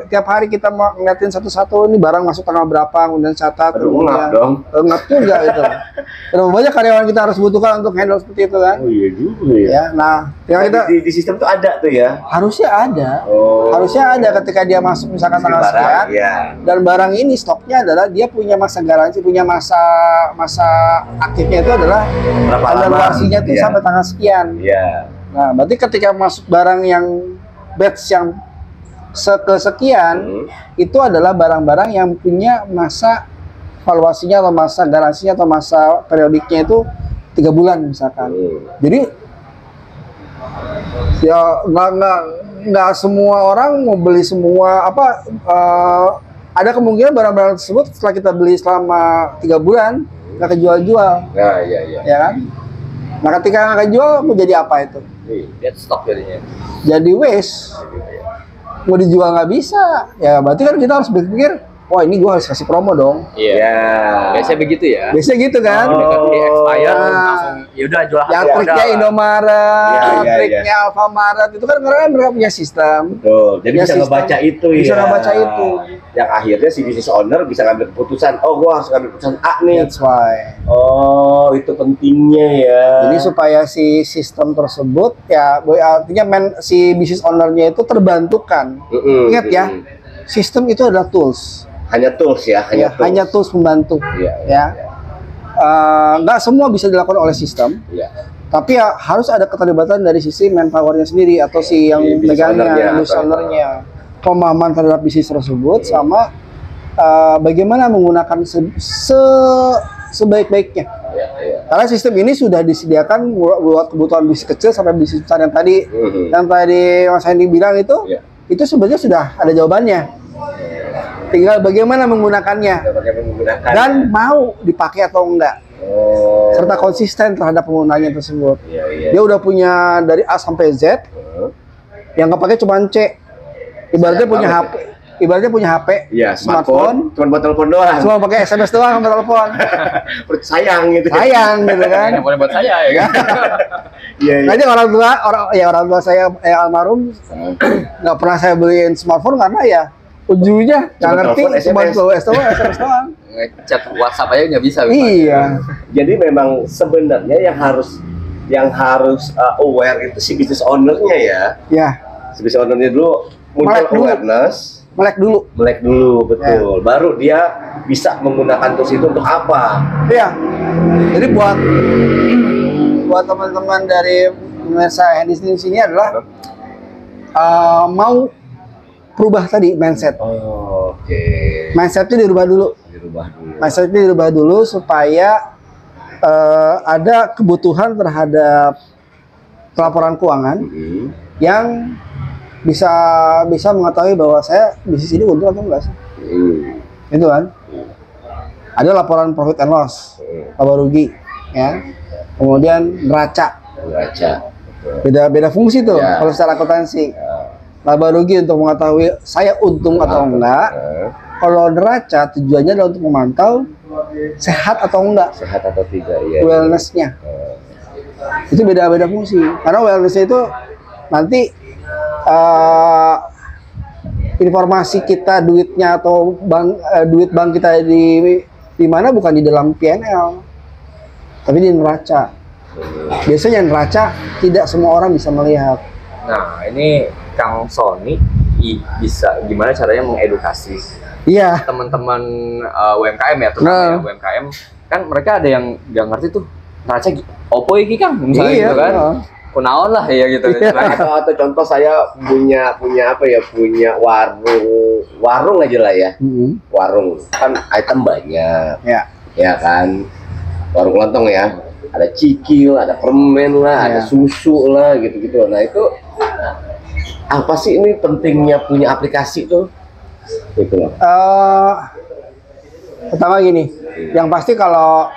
tiap hari kita mau ngeliatin satu-satu ini barang masuk tanggal berapa, kemudian catat. Aduh, ngap dong. Ngap juga itu. Berapa banyak karyawan kita harus butuhkan untuk handle seperti itu kan? Oh iya juga ya. Ya, nah, yang kita Di sistem tuh ada tuh ya. harusnya ada. Oh. Harusnya ada ketika dia masuk misalkan tanggal Barang, sekian. ya. Dan barang ini stoknya adalah dia punya masa garansi, punya masa aktifnya itu adalah Berapa lama? evaluasinya itu Iya. sampai tanggal sekian. Iya. Nah, berarti ketika masuk barang yang batch yang kesekian itu adalah barang-barang yang punya masa valuasinya atau masa garansinya atau masa periodiknya itu 3 bulan misalkan. Jadi ya nggak semua orang mau beli semua ada kemungkinan barang-barang tersebut setelah kita beli selama 3 bulan nggak kejual-jual, Nah, iya. ya kan? Nah ketika nggak kejual mau jadi apa itu? Dead stock jadinya. Jadi waste. Mau dijual nggak bisa, ya berarti kan kita harus berpikir, wah ini gua harus kasih promo dong. Iya. Ya. Biasanya begitu ya. Biasanya gitu kan? Mendekati expired Nah. langsung yaudah jual Yang harga triknya modal. Indomaret, Iya. triknya Alfamaret itu kan karena mereka punya sistem. Betul. Jadi Ya, bisa sistem. ngebaca itu ya. Bisa ngebaca itu. Yang akhirnya si business owner bisa ngambil keputusan, oh gua harus ngambil keputusan A nih. That's why. Oh, itu pentingnya ya. Jadi supaya si sistem tersebut ya, artinya si business owner-nya itu terbantukan. Ingat ya, sistem itu adalah tools. Hanya tools ya, Hanya tools pembantu. Iya. Ya. Nggak semua bisa dilakukan oleh sistem, Iya. tapi ya harus ada keterlibatan dari sisi manpower-nya sendiri atau si yang Business owner-nya, megangnya, business atau- owner-nya, pemahaman terhadap bisnis tersebut sama bagaimana menggunakan sebaik-baiknya. Iya. Karena sistem ini sudah disediakan buat kebutuhan bisnis kecil sampai bisnis besar yang tadi Mas Hendy bilang itu, Iya. itu sebenarnya sudah ada jawabannya. Tinggal bagaimana menggunakannya Bagaimana menggunakan dan mau dipakai atau enggak, serta konsisten terhadap penggunaannya tersebut. Iya. Dia udah punya dari A sampai Z, yang kepake cuma C. Ibaratnya Sayang punya banget HP, ibaratnya punya HP, Iya, smartphone, cuma buat telepon doang. cuma pakai SMS doang sama telepon. Sayang gitu. Sayang gitu kan. Yang boleh buat saya ya kan. Iya. Nanti orang tua saya almarhum nggak pernah saya beliin smartphone karena ya ujungnya nggak Cuma ngerti, telepon, cuma SMS. SMS doang. Ngechat WhatsApp aja nggak bisa. Iya. Jadi memang sebenarnya yang harus aware itu si business owner-nya ya. Ya, Si business owner-nya dulu muncul Melek dulu. awareness, melek dulu. melek dulu betul. Baru dia bisa menggunakan tools itu untuk apa? Iya. Jadi buat teman-teman dari pemirsa Hendy di sini adalah mau berubah tadi mindset. Oh, oke. Mindsetnya dirubah dulu. Dirubah dulu. Mindsetnya dirubah dulu supaya ada kebutuhan terhadap pelaporan keuangan yang bisa mengetahui bahwa saya bisnis ini untung atau enggak sih. Itu kan. Ada laporan profit and loss, laba rugi, ya. Kemudian neraca. Baca. Beda fungsi tuh Ya. kalau secara akuntansi. Laba rugi untuk mengetahui saya untung atau enggak. Kalau neraca tujuannya adalah untuk memantau sehat atau enggak, Sehat atau tidak ya. wellness-nya. Itu beda fungsi. Karena wellness-nya itu nanti informasi kita duitnya atau duit bank kita di mana bukan di dalam PNL, tapi di neraca. Biasanya neraca tidak semua orang bisa melihat. Nah, ini Kang Sony bisa gimana caranya mengedukasi Iya. teman-teman UMKM ya, terutama Nah. ya, UMKM kan mereka ada yang nggak ngerti tuh neraca opo iki Kang misalnya Iya, gitu kan. nah. Kunaon lah ya gitu. Iya. Atau contoh saya punya apa ya, punya warung aja lah ya. Warung kan item banyak Ya. ya kan, warung kelontong ya, ada cikil, ada permen lah, ada Ya. susu lah gitu-gitu. Nah itu apa sih ini pentingnya punya aplikasi tuh gitu loh. Pertama gini, yang pasti kalau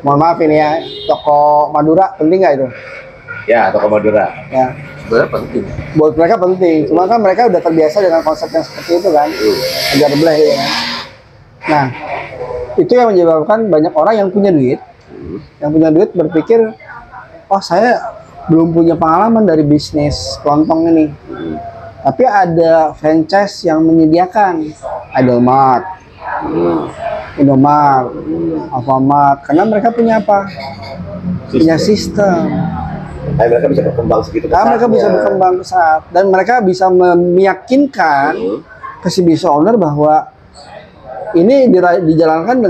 mohon maaf ini ya, toko Madura penting nggak itu? Ya, toko Madura. Ya, Sebenarnya penting. buat mereka penting. Cuma kan mereka udah terbiasa dengan konsep yang seperti itu kan, ajar bleh ya kan. Nah, itu yang menyebabkan banyak orang yang punya duit, berpikir, oh saya belum punya pengalaman dari bisnis kelontong ini. Tapi ada franchise yang menyediakan Idol Mart, Indomaret, Alfamart, karena mereka punya apa? Punya sistem. Nah, mereka bisa berkembang segitu Nah, mereka bisa berkembang pesat dan mereka bisa meyakinkan ke si business owner bahwa ini dijalankan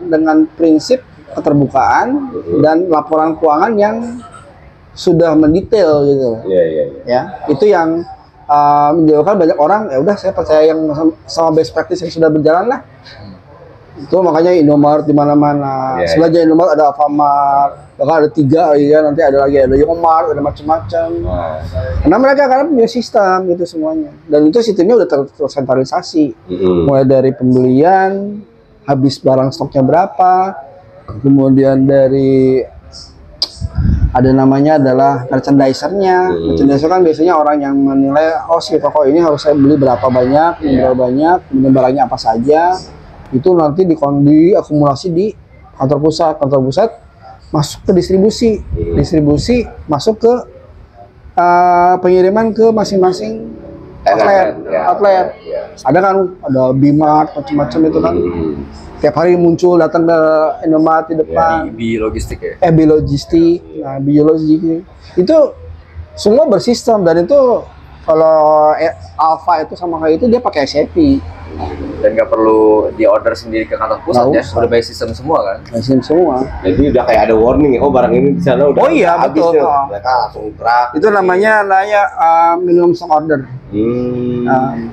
dengan prinsip keterbukaan dan laporan keuangan yang sudah mendetail gitu. Iya. Ya, itu yang menyebabkan banyak orang ya udah saya percaya yang sama best practice yang sudah berjalan lah. Itu makanya Indomaret di mana-mana. Yeah, Sebenarnya Indomaret ada Alfamart, bahkan ada 3 ya, nanti ada lagi ada Yomart, ada macam-macam. Karena mereka punya sistem gitu semuanya. Dan itu sistemnya udah tersentralisasi. Mulai dari pembelian, habis barang stoknya berapa, kemudian dari ada namanya adalah merchandiser-nya. Merchandiser kan biasanya orang yang menilai, oh si toko ini harus saya beli berapa banyak, berapa banyak, kemudian barangnya apa saja. Itu nanti diakumulasi di kantor pusat masuk ke distribusi masuk ke pengiriman ke masing-masing outlet. Ada kan ada Bimart macam-macam itu kan. Tiap hari muncul datang ke Indomaret di depan. Logistik ya. Logistik. Nah, biologistik itu semua bersistem dan itu kalau Alfa itu sama kayak itu dia pakai SAP. Dan nggak perlu di order sendiri ke kantor pusat ya, udah by system semua kan? Sistem semua. Jadi udah kayak ada warning ya, oh barang ini di sana udah habis betul. tuh. Mereka langsung track. Itu namanya minimum stock order.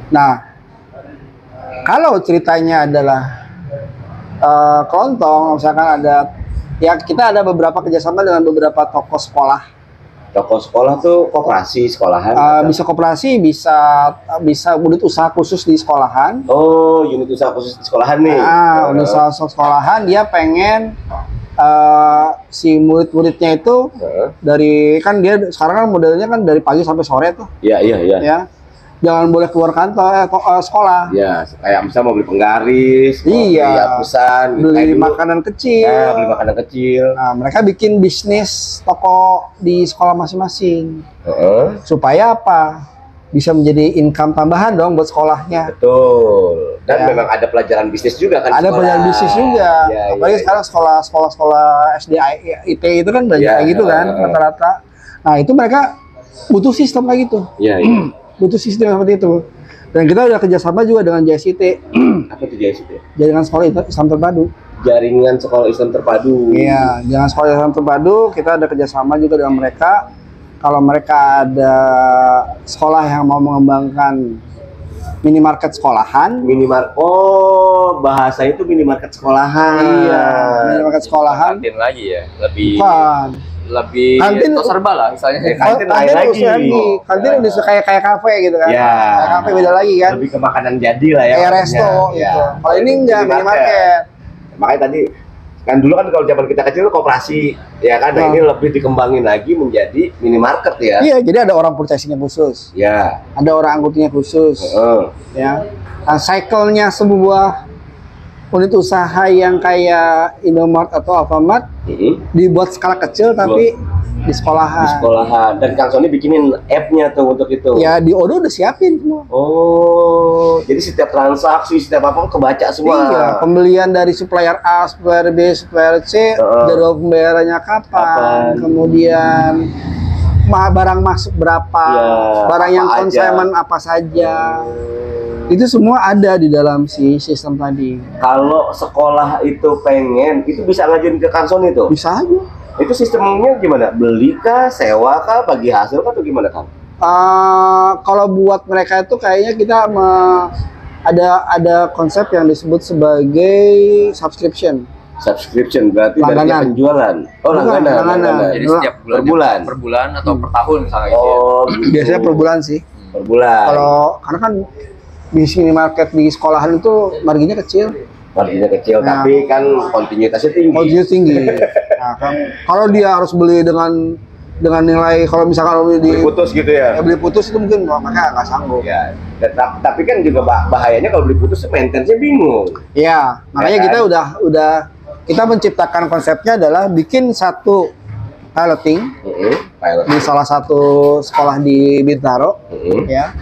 Nah, kalau ceritanya adalah kelontong, misalkan ada ya kita ada beberapa kerjasama dengan beberapa toko sekolah. Toko sekolah tuh koperasi sekolahan. Bisa koperasi, bisa unit usaha khusus di sekolahan. Oh, unit usaha khusus di sekolahan nih. Unit usaha sekolahan dia pengen si murid-muridnya itu dari kan dia sekarang kan modelnya kan dari pagi sampai sore tuh. Iya. Ya. Jangan boleh keluar kantor sekolah. Ya, kayak misalnya mau beli penggaris, beli hapusan, beli makanan kecil. Ya, beli makanan kecil. Nah, mereka bikin bisnis toko di sekolah masing-masing. Supaya apa? Bisa menjadi income tambahan dong buat sekolahnya. Betul. Dan memang ada pelajaran bisnis juga kan. Ada pelajaran bisnis juga. Apalagi sekarang sekolah SD IT itu kan banyak kayak gitu kan rata-rata. Nah, itu mereka butuh sistem kayak gitu. Iya. Butuh sistem seperti itu. Dan kita udah kerjasama juga dengan JSIT. Apa itu JSIT? Jaringan Sekolah Islam Terpadu. Jaringan Sekolah Islam Terpadu. Iya, Jaringan Sekolah Islam Terpadu. Kita ada kerjasama juga dengan mereka. Kalau mereka ada sekolah yang mau mengembangkan minimarket sekolahan. Oh, bahasa itu minimarket sekolahan. Iya, minimarket sekolahan. Kantin lagi ya, lebih. Bukan. Lebih serba lah misalnya. Kantin lain lagi. Kantin udah kayak kafe gitu kan. Ya. Kayak kafe beda lagi kan. Lebih ke makanan jadi lah ya. Kayak resto gitu. Kalau ini enggak minimarket. Makanya tadi kan dulu kan kalau zaman kita kecil koperasi ya kan. Nah, ini lebih dikembangin lagi menjadi minimarket ya. Iya, jadi ada orang purchasing-nya khusus. Ya. Ada orang angkutnya khusus. Ya. Nah, cycle-nya sebuah unit usaha yang kayak Indomaret atau Alfamart dibuat skala kecil tapi di sekolahan. Di sekolahan. Dan Kang Sony bikinin app-nya tuh untuk itu. Ya di Odo udah siapin semua. Oh, jadi setiap transaksi, setiap apa kebaca semua. Iya, pembelian dari supplier A, supplier B, supplier C, jadwal pembayarannya kapan. Kemudian barang masuk berapa, barang yang consignment apa saja. Itu semua ada di dalam si sistem tadi. Kalau sekolah itu pengen, itu bisa ngajuin ke Kang Sony tuh? Bisa aja. Itu sistemnya gimana? Beli kah, sewa kah, bagi hasil kah, atau gimana Kang? Kalau buat mereka itu kayaknya kita ada konsep yang disebut sebagai subscription. Subscription berarti dari penjualan. Oh, langganan. Jadi setiap bulan. Per bulan atau per tahun misalnya gitu. Oh, gitu. Biasanya per bulan sih. Per bulan. Karena kan di minimarket di sekolahan itu marginnya kecil. Marginnya kecil, tapi kan kontinuitasnya tinggi. Kontinuitas tinggi. Nah, kalau dia harus beli dengan nilai, kalau misalkan beli putus gitu ya. Beli putus itu mungkin mereka nggak sanggup. Ya. Tapi kan juga bahayanya kalau beli putus maintenance-nya bingung. Iya, makanya kita kita menciptakan konsepnya adalah bikin satu piloting di salah satu sekolah di Bintaro, ya.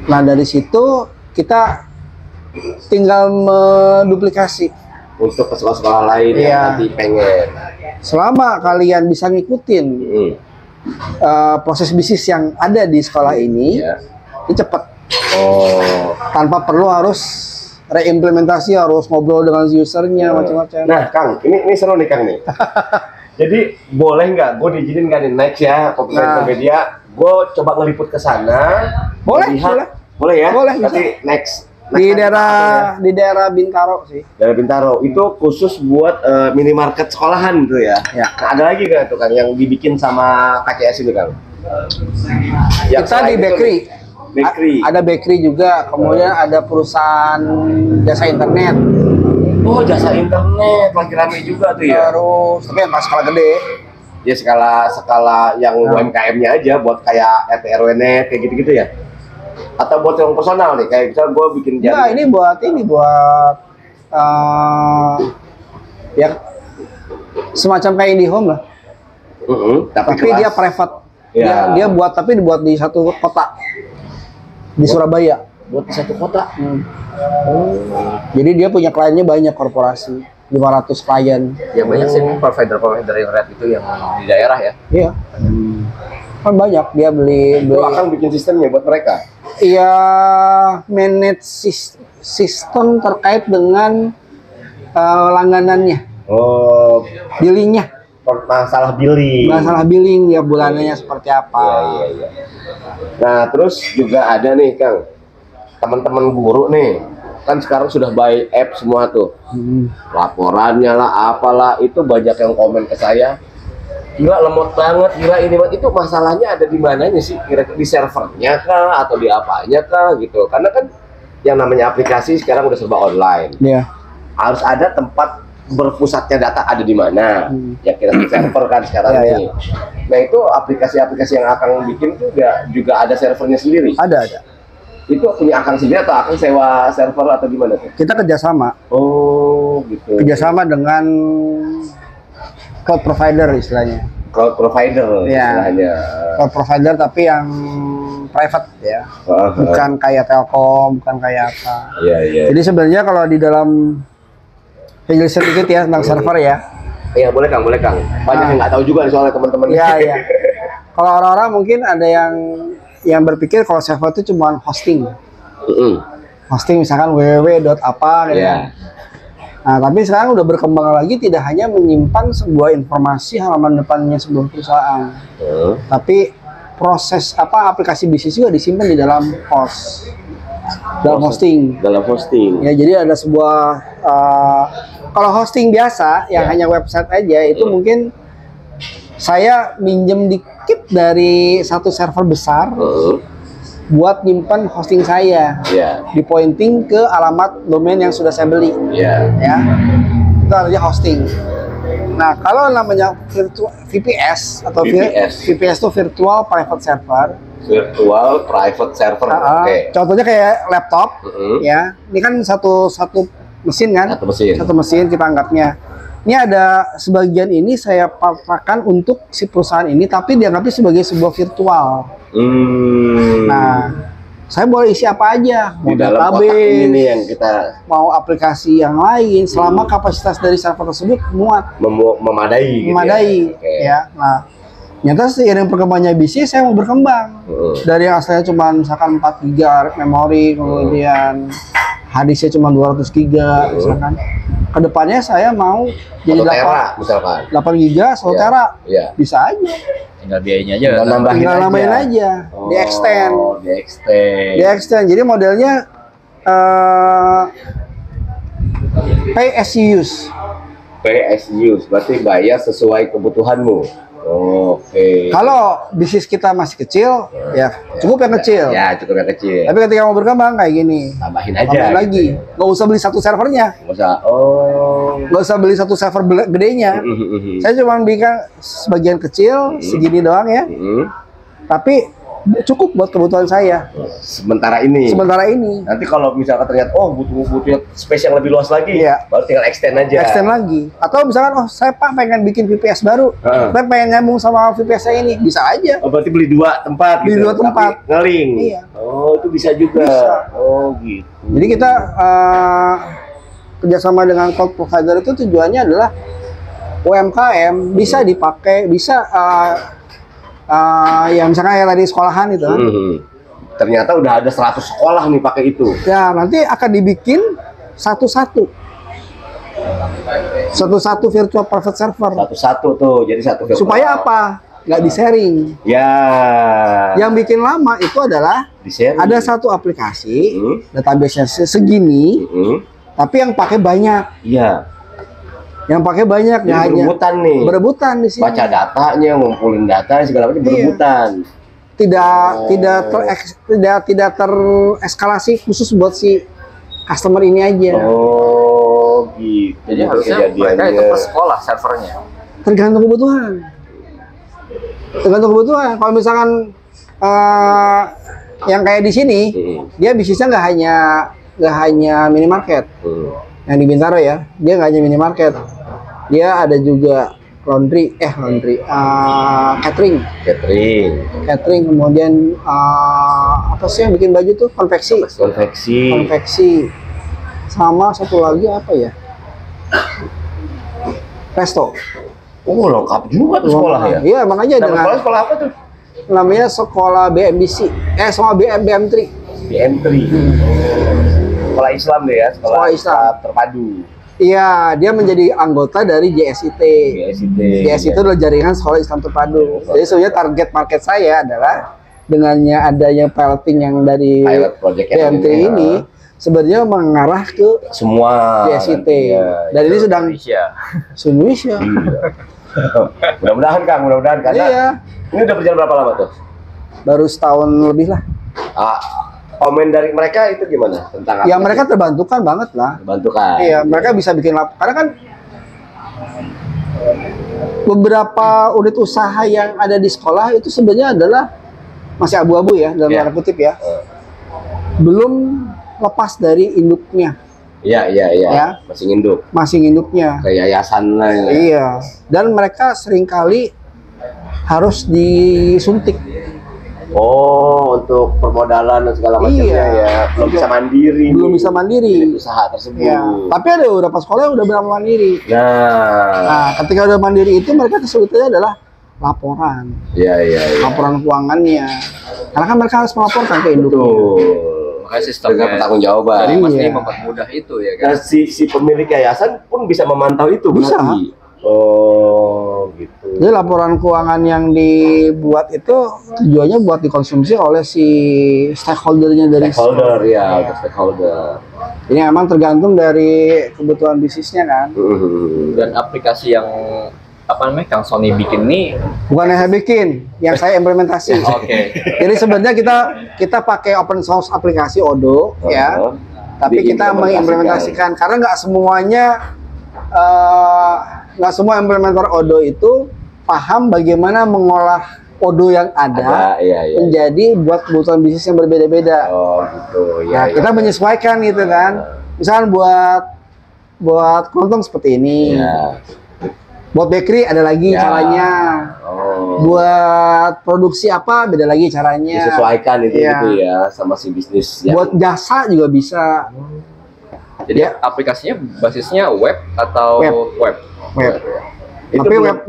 Nah dari situ kita tinggal menduplikasi. Untuk ke sekolah-sekolah lain Iya. yang nanti pengen. Selama kalian bisa ngikutin proses bisnis yang ada di sekolah ini, Iya. itu cepet. Oh. Tanpa perlu harus reimplementasi, harus ngobrol dengan usernya macam-macam. Nah, Kang, ini seru nih, Kang nih. Jadi boleh nggak gue diizinin nggak nih next ya Nah. Media, gue coba ngeliput ke sana. Boleh, melihat- boleh ya. Boleh, Tapi next di time di daerah Bintaro sih. daerah Bintaro itu khusus buat minimarket sekolahan gitu ya. Ya. Nah, ada lagi nggak tuh Kang yang dibikin sama KCS ini Kang? Yang Kita selain di itu bakery. nih, bakery. Ada bakery juga, kemudian ada perusahaan jasa internet. Oh, jasa internet lagi rame juga tuh ya. Terus tapi yang nggak skala gede. Ya skala yang UMKM-nya aja buat kayak RT RW net kayak gitu-gitu ya. Atau buat yang personal nih, kayak misal gue bikin Enggak, ini buat ya semacam kayak IndiHome lah. Tapi kelas. dia private. Ya. Dia buat tapi dibuat di satu kota. Di Surabaya. Buat di satu kota. Jadi dia punya kliennya banyak, korporasi. 500 klien. Ya banyak sih provider internet itu yang di daerah ya. Iya. Kan banyak dia beli Itu akan bikin sistemnya buat mereka. Iya, manage sistem terkait dengan langganannya, Oh, billingnya, masalah billing. masalah billing ya bulanannya seperti apa. Iya. Nah, terus juga ada nih, Kang. Teman-teman guru nih. Kan sekarang sudah by app semua tuh. Laporannya lah, apalah, itu banyak yang komen ke saya. Gila lemot banget, gila ini banget. Itu masalahnya ada di mananya sih? Kira-kira di servernya kah atau di apanya kah gitu? Karena kan yang namanya aplikasi sekarang udah serba online. Iya. Harus ada tempat berpusatnya data ada di mana. Ya kita server kan sekarang Iya, ini. Nah itu aplikasi-aplikasi yang akan bikin juga ada servernya sendiri. Ada. Itu punya akang sendiri atau akang sewa server atau gimana tuh? Kita kerjasama, Oh gitu. kerjasama dengan cloud provider istilahnya. Cloud provider Iya. istilahnya. Cloud provider tapi yang private ya, bukan kayak Telkom, bukan kayak apa. Iya. Jadi sebenarnya kalau di dalam penjelasan sedikit ya tentang server ya. Iya boleh Kang. Banyak yang nggak tahu juga nih soalnya teman-teman. Iya. Kalau orang-orang mungkin ada yang berpikir kalau server itu cuma hosting. Hosting misalkan www.apa gitu. Iya. Nah, tapi sekarang udah berkembang lagi, tidak hanya menyimpan sebuah informasi halaman depannya sebuah perusahaan. Tapi proses aplikasi bisnis juga disimpan di dalam dalam hosting. Dalam hosting. Ya, jadi ada sebuah kalau hosting biasa yang hanya website aja itu mungkin saya minjem dikit dari satu server besar buat nyimpan hosting saya, di pointing ke alamat domain yang sudah saya beli, ya itu artinya hosting. Nah kalau namanya VPS atau VPS itu virtual private server. Virtual private server. Oke. Contohnya kayak laptop, ya. Ini kan satu mesin kan? Satu mesin kita anggapnya. Ini ada sebagian ini saya pakai untuk si perusahaan ini, tapi dianggapnya sebagai sebuah virtual. Nah, saya boleh isi apa aja, mau di dalam kotak ini yang kita mau aplikasi yang lain, selama kapasitas dari server tersebut memadai. Memadai, ya. Nah, nyata seiring perkembangannya bisnis, saya mau berkembang. Dari yang asalnya cuma misalkan 4 GB memori, kemudian hadisnya cuma 200 GB, misalkan. Kedepannya saya mau jadi 8 misalkan 8 GB 1 tera, bisa aja. Tinggal biayanya aja. Tinggal nambahin aja, di extend. Jadi modelnya pay as you use. Berarti bayar sesuai kebutuhanmu. Oke. Kalau bisnis kita masih kecil, ya cukup yang kecil. Ya, cukup yang kecil. Tapi ketika mau berkembang kayak gini, tambahin aja. Tambahin lagi. Nggak usah beli satu servernya. Nggak usah. Nggak usah beli satu server gedenya. Saya cuma belikan sebagian kecil, segini doang ya. Tapi cukup buat kebutuhan saya Sementara ini. sementara ini. Nanti kalau misalkan ternyata butuh space yang lebih luas lagi, Iya. baru tinggal extend aja. Extend lagi. Atau misalkan saya Pak pengen bikin VPS baru, saya pengen nyambung sama VPS saya ini, bisa aja. Oh, berarti beli 2 tempat Beli gitu. 2 tempat. Tapi ngeling. Iya. Oh, itu bisa juga. Bisa. Oh, gitu. Jadi kita kerjasama dengan cloud provider itu tujuannya adalah UMKM bisa dipakai, bisa ya misalkan yang tadi sekolahan itu kan. Ternyata udah ada 100 sekolah nih pakai itu. Ya nanti akan dibikin satu-satu virtual private server. Satu-satu tuh, jadi satu virtual. Supaya apa? Nggak di-sharing. Ya. Yang bikin lama itu adalah Di-sharing. ada satu aplikasi, database-nya segini, tapi yang pakai banyak. Iya. Yang pakai banyak, Jadi nggak hanya berebutan nih. berebutan di sini. Baca datanya, ngumpulin data segala macam berebutan. Tidak tereskalasi khusus buat si customer ini aja. Oh, gitu. Jadi harusnya mereka itu per sekolah servernya. Tergantung kebutuhan. Kalau misalkan yang kayak di sini, dia bisnisnya nggak hanya minimarket. Yang di Bintaro ya, dia nggak hanya minimarket. Dia ada juga catering, kemudian apa sih yang bikin baju tuh, konveksi, sama satu lagi apa ya, resto. Oh, lengkap juga tuh sekolah ya. Iya, makanya dengan sekolah apa tuh? namanya sekolah BMBC, sekolah BM3. BM3. Sekolah Islam deh ya, sekolah Islam terpadu. Iya, dia menjadi anggota dari JSIT. JSIT itu adalah jaringan sekolah Islam terpadu. Jadi sebenarnya target market saya adalah dengannya adanya piloting yang dari Pilot project BM3 ini sebenarnya mengarah ke semua JSIT. Dan ini sedang Indonesia. Mudah-mudahan Kang, karena iya. Ini udah berjalan berapa lama tuh? Baru setahun lebih lah. Komen dari mereka itu gimana tentang Ya mereka terbantukan banget lah. Terbantukan. Iya, mereka bisa bikin karena kan beberapa unit usaha yang ada di sekolah itu sebenarnya adalah masih abu-abu ya dalam tanda kutip ya. Belum lepas dari induknya. Iya. Ya. Masih induknya. Kayak yayasan lah. Ya. Iya. Dan mereka seringkali harus disuntik. Oh, untuk permodalan dan segala macamnya ya. Belum bisa mandiri. Usaha tersebut. Ya. Tapi ada beberapa sekolah yang udah berani mandiri. Nah, ketika udah mandiri itu mereka kesulitannya adalah laporan. Iya. Laporan keuangannya. Karena kan mereka harus melaporkan ke induknya. Makanya sistemnya dengan pertanggungjawaban. Jadi Mas ini mempermudah itu ya kan. Dan si pemilik yayasan pun bisa memantau itu. Bisa. Berarti. Oh, gitu. Jadi laporan keuangan yang dibuat itu tujuannya buat dikonsumsi oleh si stakeholdernya dari stakeholder. Ini memang tergantung dari kebutuhan bisnisnya kan. Dan aplikasi yang Kang Sony bikin nih bukan yang saya bikin, yang saya implementasi. Oke. Jadi sebenarnya kita pakai open source aplikasi Odoo ya. Tapi kita mengimplementasikan karena nggak semua implementer Odoo itu paham bagaimana mengolah Odoo yang ada menjadi buat kebutuhan bisnis yang berbeda-beda. Oh gitu. Kita menyesuaikan gitu kan. Misalkan buat kelontong seperti ini. Buat bakery ada lagi caranya. Buat produksi apa beda lagi caranya. Disesuaikan itu gitu ya sama si bisnis. Buat jasa juga bisa. Jadi aplikasinya basisnya web atau web. Tapi web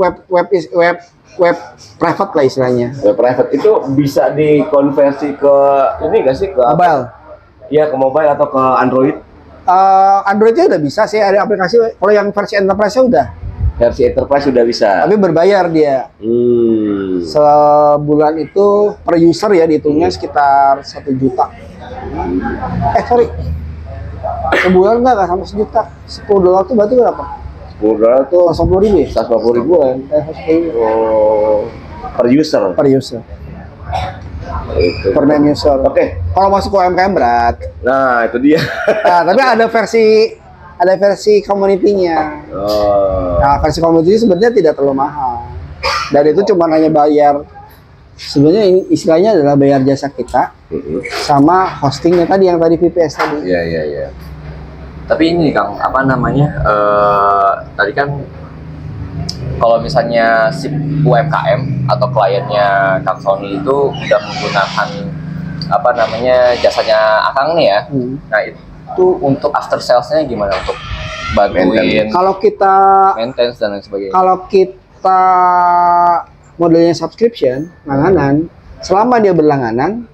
private lah istilahnya. Web private itu bisa dikonversi ke ini nggak sih ke mobile? Iya, ke mobile atau ke Android? Androidnya udah bisa sih, ada aplikasi. Kalau yang versi enterprise-nya udah. Versi enterprise sudah bisa. Tapi berbayar dia. Sebulan itu per user ya dihitungnya sekitar 1 juta. Sebulan nggak sampai 1 juta. $10 tuh berarti berapa? $10 tuh 150.000 ya? 150 ribuan. Oh, per user. Itu. Per name user. Oke. Kalau masuk ke UMKM berat. Nah, itu dia. Tapi ada versi community-nya. Nah, versi community sebenarnya tidak terlalu mahal. Dan itu cuma hanya bayar sebenarnya istilahnya adalah bayar jasa kita sama hostingnya tadi yang tadi VPS tadi. Iya. Tapi ini Kang, apa namanya? Tadi kan kalau misalnya si UMKM atau kliennya Kang Sony itu udah menggunakan apa namanya jasanya Akang nih ya. Nah itu untuk after salesnya gimana untuk bantuin Kalau kita maintenance dan lain sebagainya? Kalau kita modelnya subscription, langganan, selama dia berlangganan,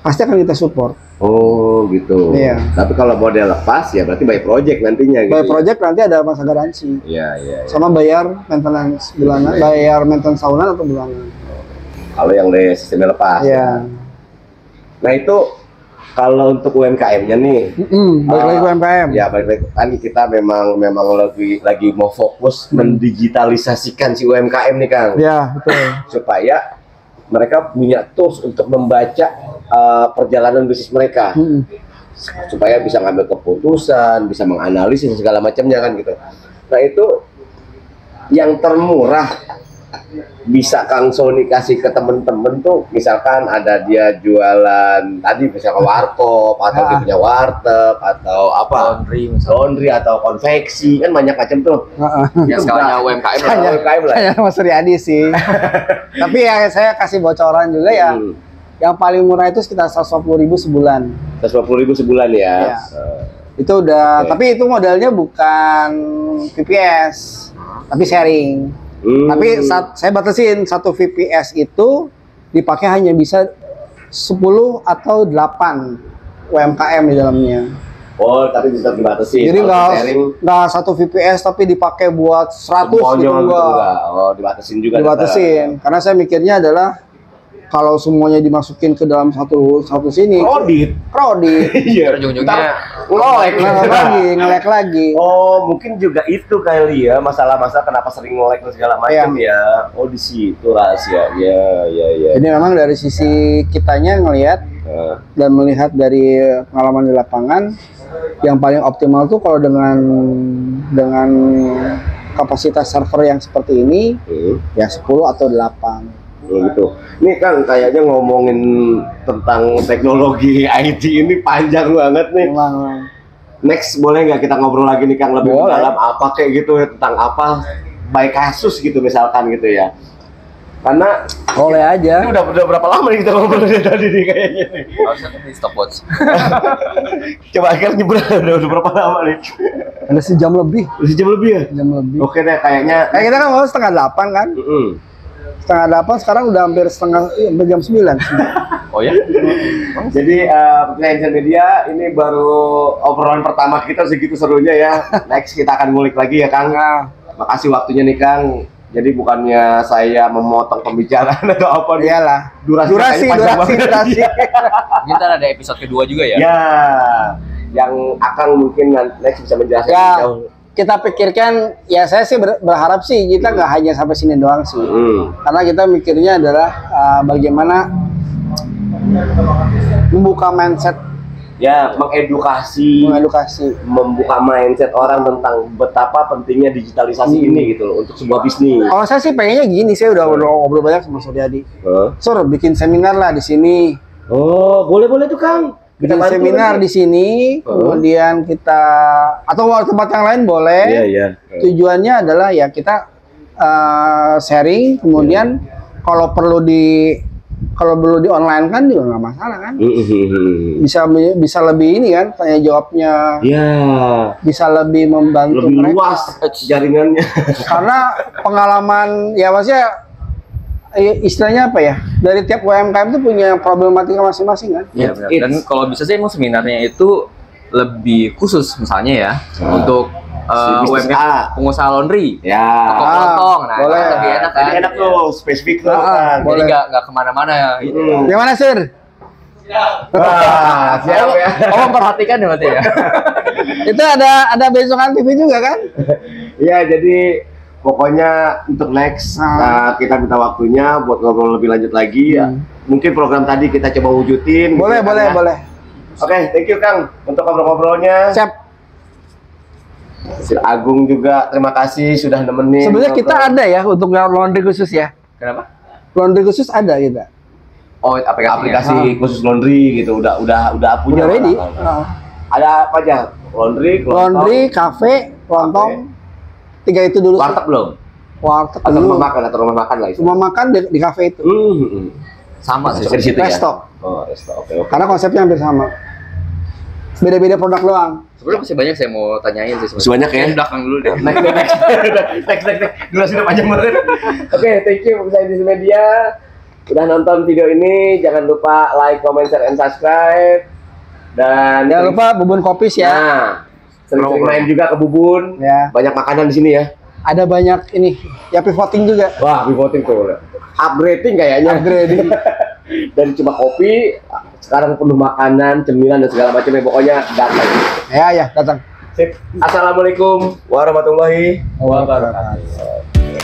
pasti akan kita support. Oh gitu. Iya. Tapi kalau model lepas ya berarti by project nantinya gitu. By project nanti ada masa garansi. Iya. Sama bayar maintenance bulanan, bayar maintenance tahunan atau bulanan. Kalau yang dari sistemnya lepas. Iya. Nah itu kalau untuk UMKM-nya nih. Balik lagi ke UMKM. Ya balik lagi kan kita memang lagi mau fokus mendigitalisasikan si UMKM nih Kang. Ya betul. Supaya mereka punya tools untuk membaca perjalanan bisnis mereka. Supaya bisa ngambil keputusan, bisa menganalisis segala macamnya kan gitu. Nah itu yang termurah bisa Kang Sony kasih ke temen-temen tuh, misalkan ada dia jualan tadi misalkan warkop atau dia punya warteg atau apa laundry atau konveksi kan banyak macam tuh. Ya skalanya UMKM lah. Hanya Mas Riyadi sih. Tapi ya saya kasih bocoran juga ya. Yang paling murah itu sekitar 150.000 sebulan. 150.000 sebulan ya. Itu udah, tapi itu modelnya bukan VPS, tapi sharing. Tapi saya batasin satu VPS itu dipakai hanya bisa 10 atau 8 UMKM di dalamnya. Oh, tapi bisa dibatasi. Jadi nggak satu VPS tapi dipakai buat 100 gitu enggak. Oh, dibatasin juga. Dibatasin. Karena saya mikirnya adalah kalau semuanya dimasukin ke dalam satu sini, kredit, iya, ujung-ujungnya ngelek lagi. Oh, mungkin juga itu kali ya masalah-masalah kenapa sering ngelek dan segala macam ya. Oh, di situ rahasia. Ya. Jadi memang dari sisi kitanya ngelihat dan melihat dari pengalaman di lapangan, yang paling optimal tuh kalau dengan kapasitas server yang seperti ini, ya 10 atau 8. Gitu. Ini kan kayaknya ngomongin tentang teknologi IT ini panjang banget nih. Next boleh nggak kita ngobrol lagi nih Kang lebih dalam apa kayak gitu ya, tentang apa by kasus gitu misalkan gitu ya. Karena boleh aja. Ini udah berapa lama nih kita ngobrolnya tadi nih kayaknya nih. Harusnya di stopwatch. Coba akhirnya nyebut udah berapa lama nih? Ada sejam lebih. Sejam lebih ya? Sejam lebih. Oke deh kayaknya. Kayak kita kan mau 7:30 kan? Setengah 8 sekarang udah hampir jam 9. Oh ya? Jadi Insan Media ini baru obrolan pertama kita segitu serunya ya. Next kita akan ngulik lagi ya Kang. Makasih waktunya nih Kang. Jadi bukannya saya memotong pembicaraan atau apa nih. Iyalah. Durasi. Kita ada episode kedua juga ya? Ya. Yang akan mungkin next bisa menjelaskan jauh. Kita pikirkan, ya saya sih berharap sih kita nggak hanya sampai sini doang sih. Karena kita mikirnya adalah bagaimana membuka mindset. Ya, mengedukasi, membuka mindset orang tentang betapa pentingnya digitalisasi ini gitu loh untuk sebuah bisnis. Oh, saya sih pengennya gini, saya udah ngobrol banyak sama Suryadi. Sur, bikin seminar lah di sini. Oh, boleh tuh Kang. Bikin seminar di sini, kemudian kita atau tempat yang lain boleh. Iya. Tujuannya adalah ya kita sharing, kemudian kalau perlu di online kan juga nggak masalah kan? Bisa lebih ini kan, tanya jawabnya. Iya. Bisa lebih membantu lebih mereka. Luas jaringannya. Karena pengalaman ya maksudnya istilahnya apa ya, dari tiap UMKM itu punya problematika masing-masing kan. Iya benar. Dan kalau bisa sih emang seminarnya itu lebih khusus misalnya ya untuk UMKM pengusaha laundry, ya, potong, nah boleh. itu lebih enak kan. Jadi enak tuh, spesifik tuh kan. Jadi nggak kemana-mana gitu. Gimana Sir? Wah, siap ya. Oh, memperhatikan ya berarti ya. Itu ada besokan TV juga kan? Iya, jadi pokoknya untuk next kita minta waktunya buat ngobrol lebih lanjut lagi ya. Mungkin program tadi kita coba wujudin. Boleh. Oke, thank you Kang untuk ngobrol-ngobrolnya. Siap. Sir Agung juga terima kasih sudah nemenin. Sebenarnya kita ada ya untuk laundry khusus ya. Kenapa? Laundry khusus ada kita. Oh, aplikasi khusus laundry gitu. Udah punya. Udah ready. Ada apa aja? Laundry, Laundry, kafe, kelontong. 3 itu dulu. Warteg belum? Warteg Atau dulu. rumah makan lah itu. Rumah makan di kafe itu. Sama sih. Masuk di situ Resto. ya? Oh, resto. Oke. Karena konsepnya hampir sama. Beda-beda produk doang. Sebenarnya masih banyak saya mau tanyain sih. Masih banyak ya? Belakang dulu deh. Next. Durasi udah panjang banget. Oke, thank you pemirsa Indonesia Media. Udah nonton video ini, jangan lupa like, comment, share, and subscribe. Dan Jangan lupa Bubun Kopis ya. Nah, sering-sering main juga ke Bubun. Ya. Banyak makanan di sini ya. Ada banyak ini, ya pivoting juga. Wah, pivoting tuh. Upgrading kayaknya. Upgrading. Dari cuma kopi, sekarang penuh makanan, cemilan dan segala macam. Pokoknya datang. Ya, datang. Sip. Assalamualaikum warahmatullahi Wabarakatuh.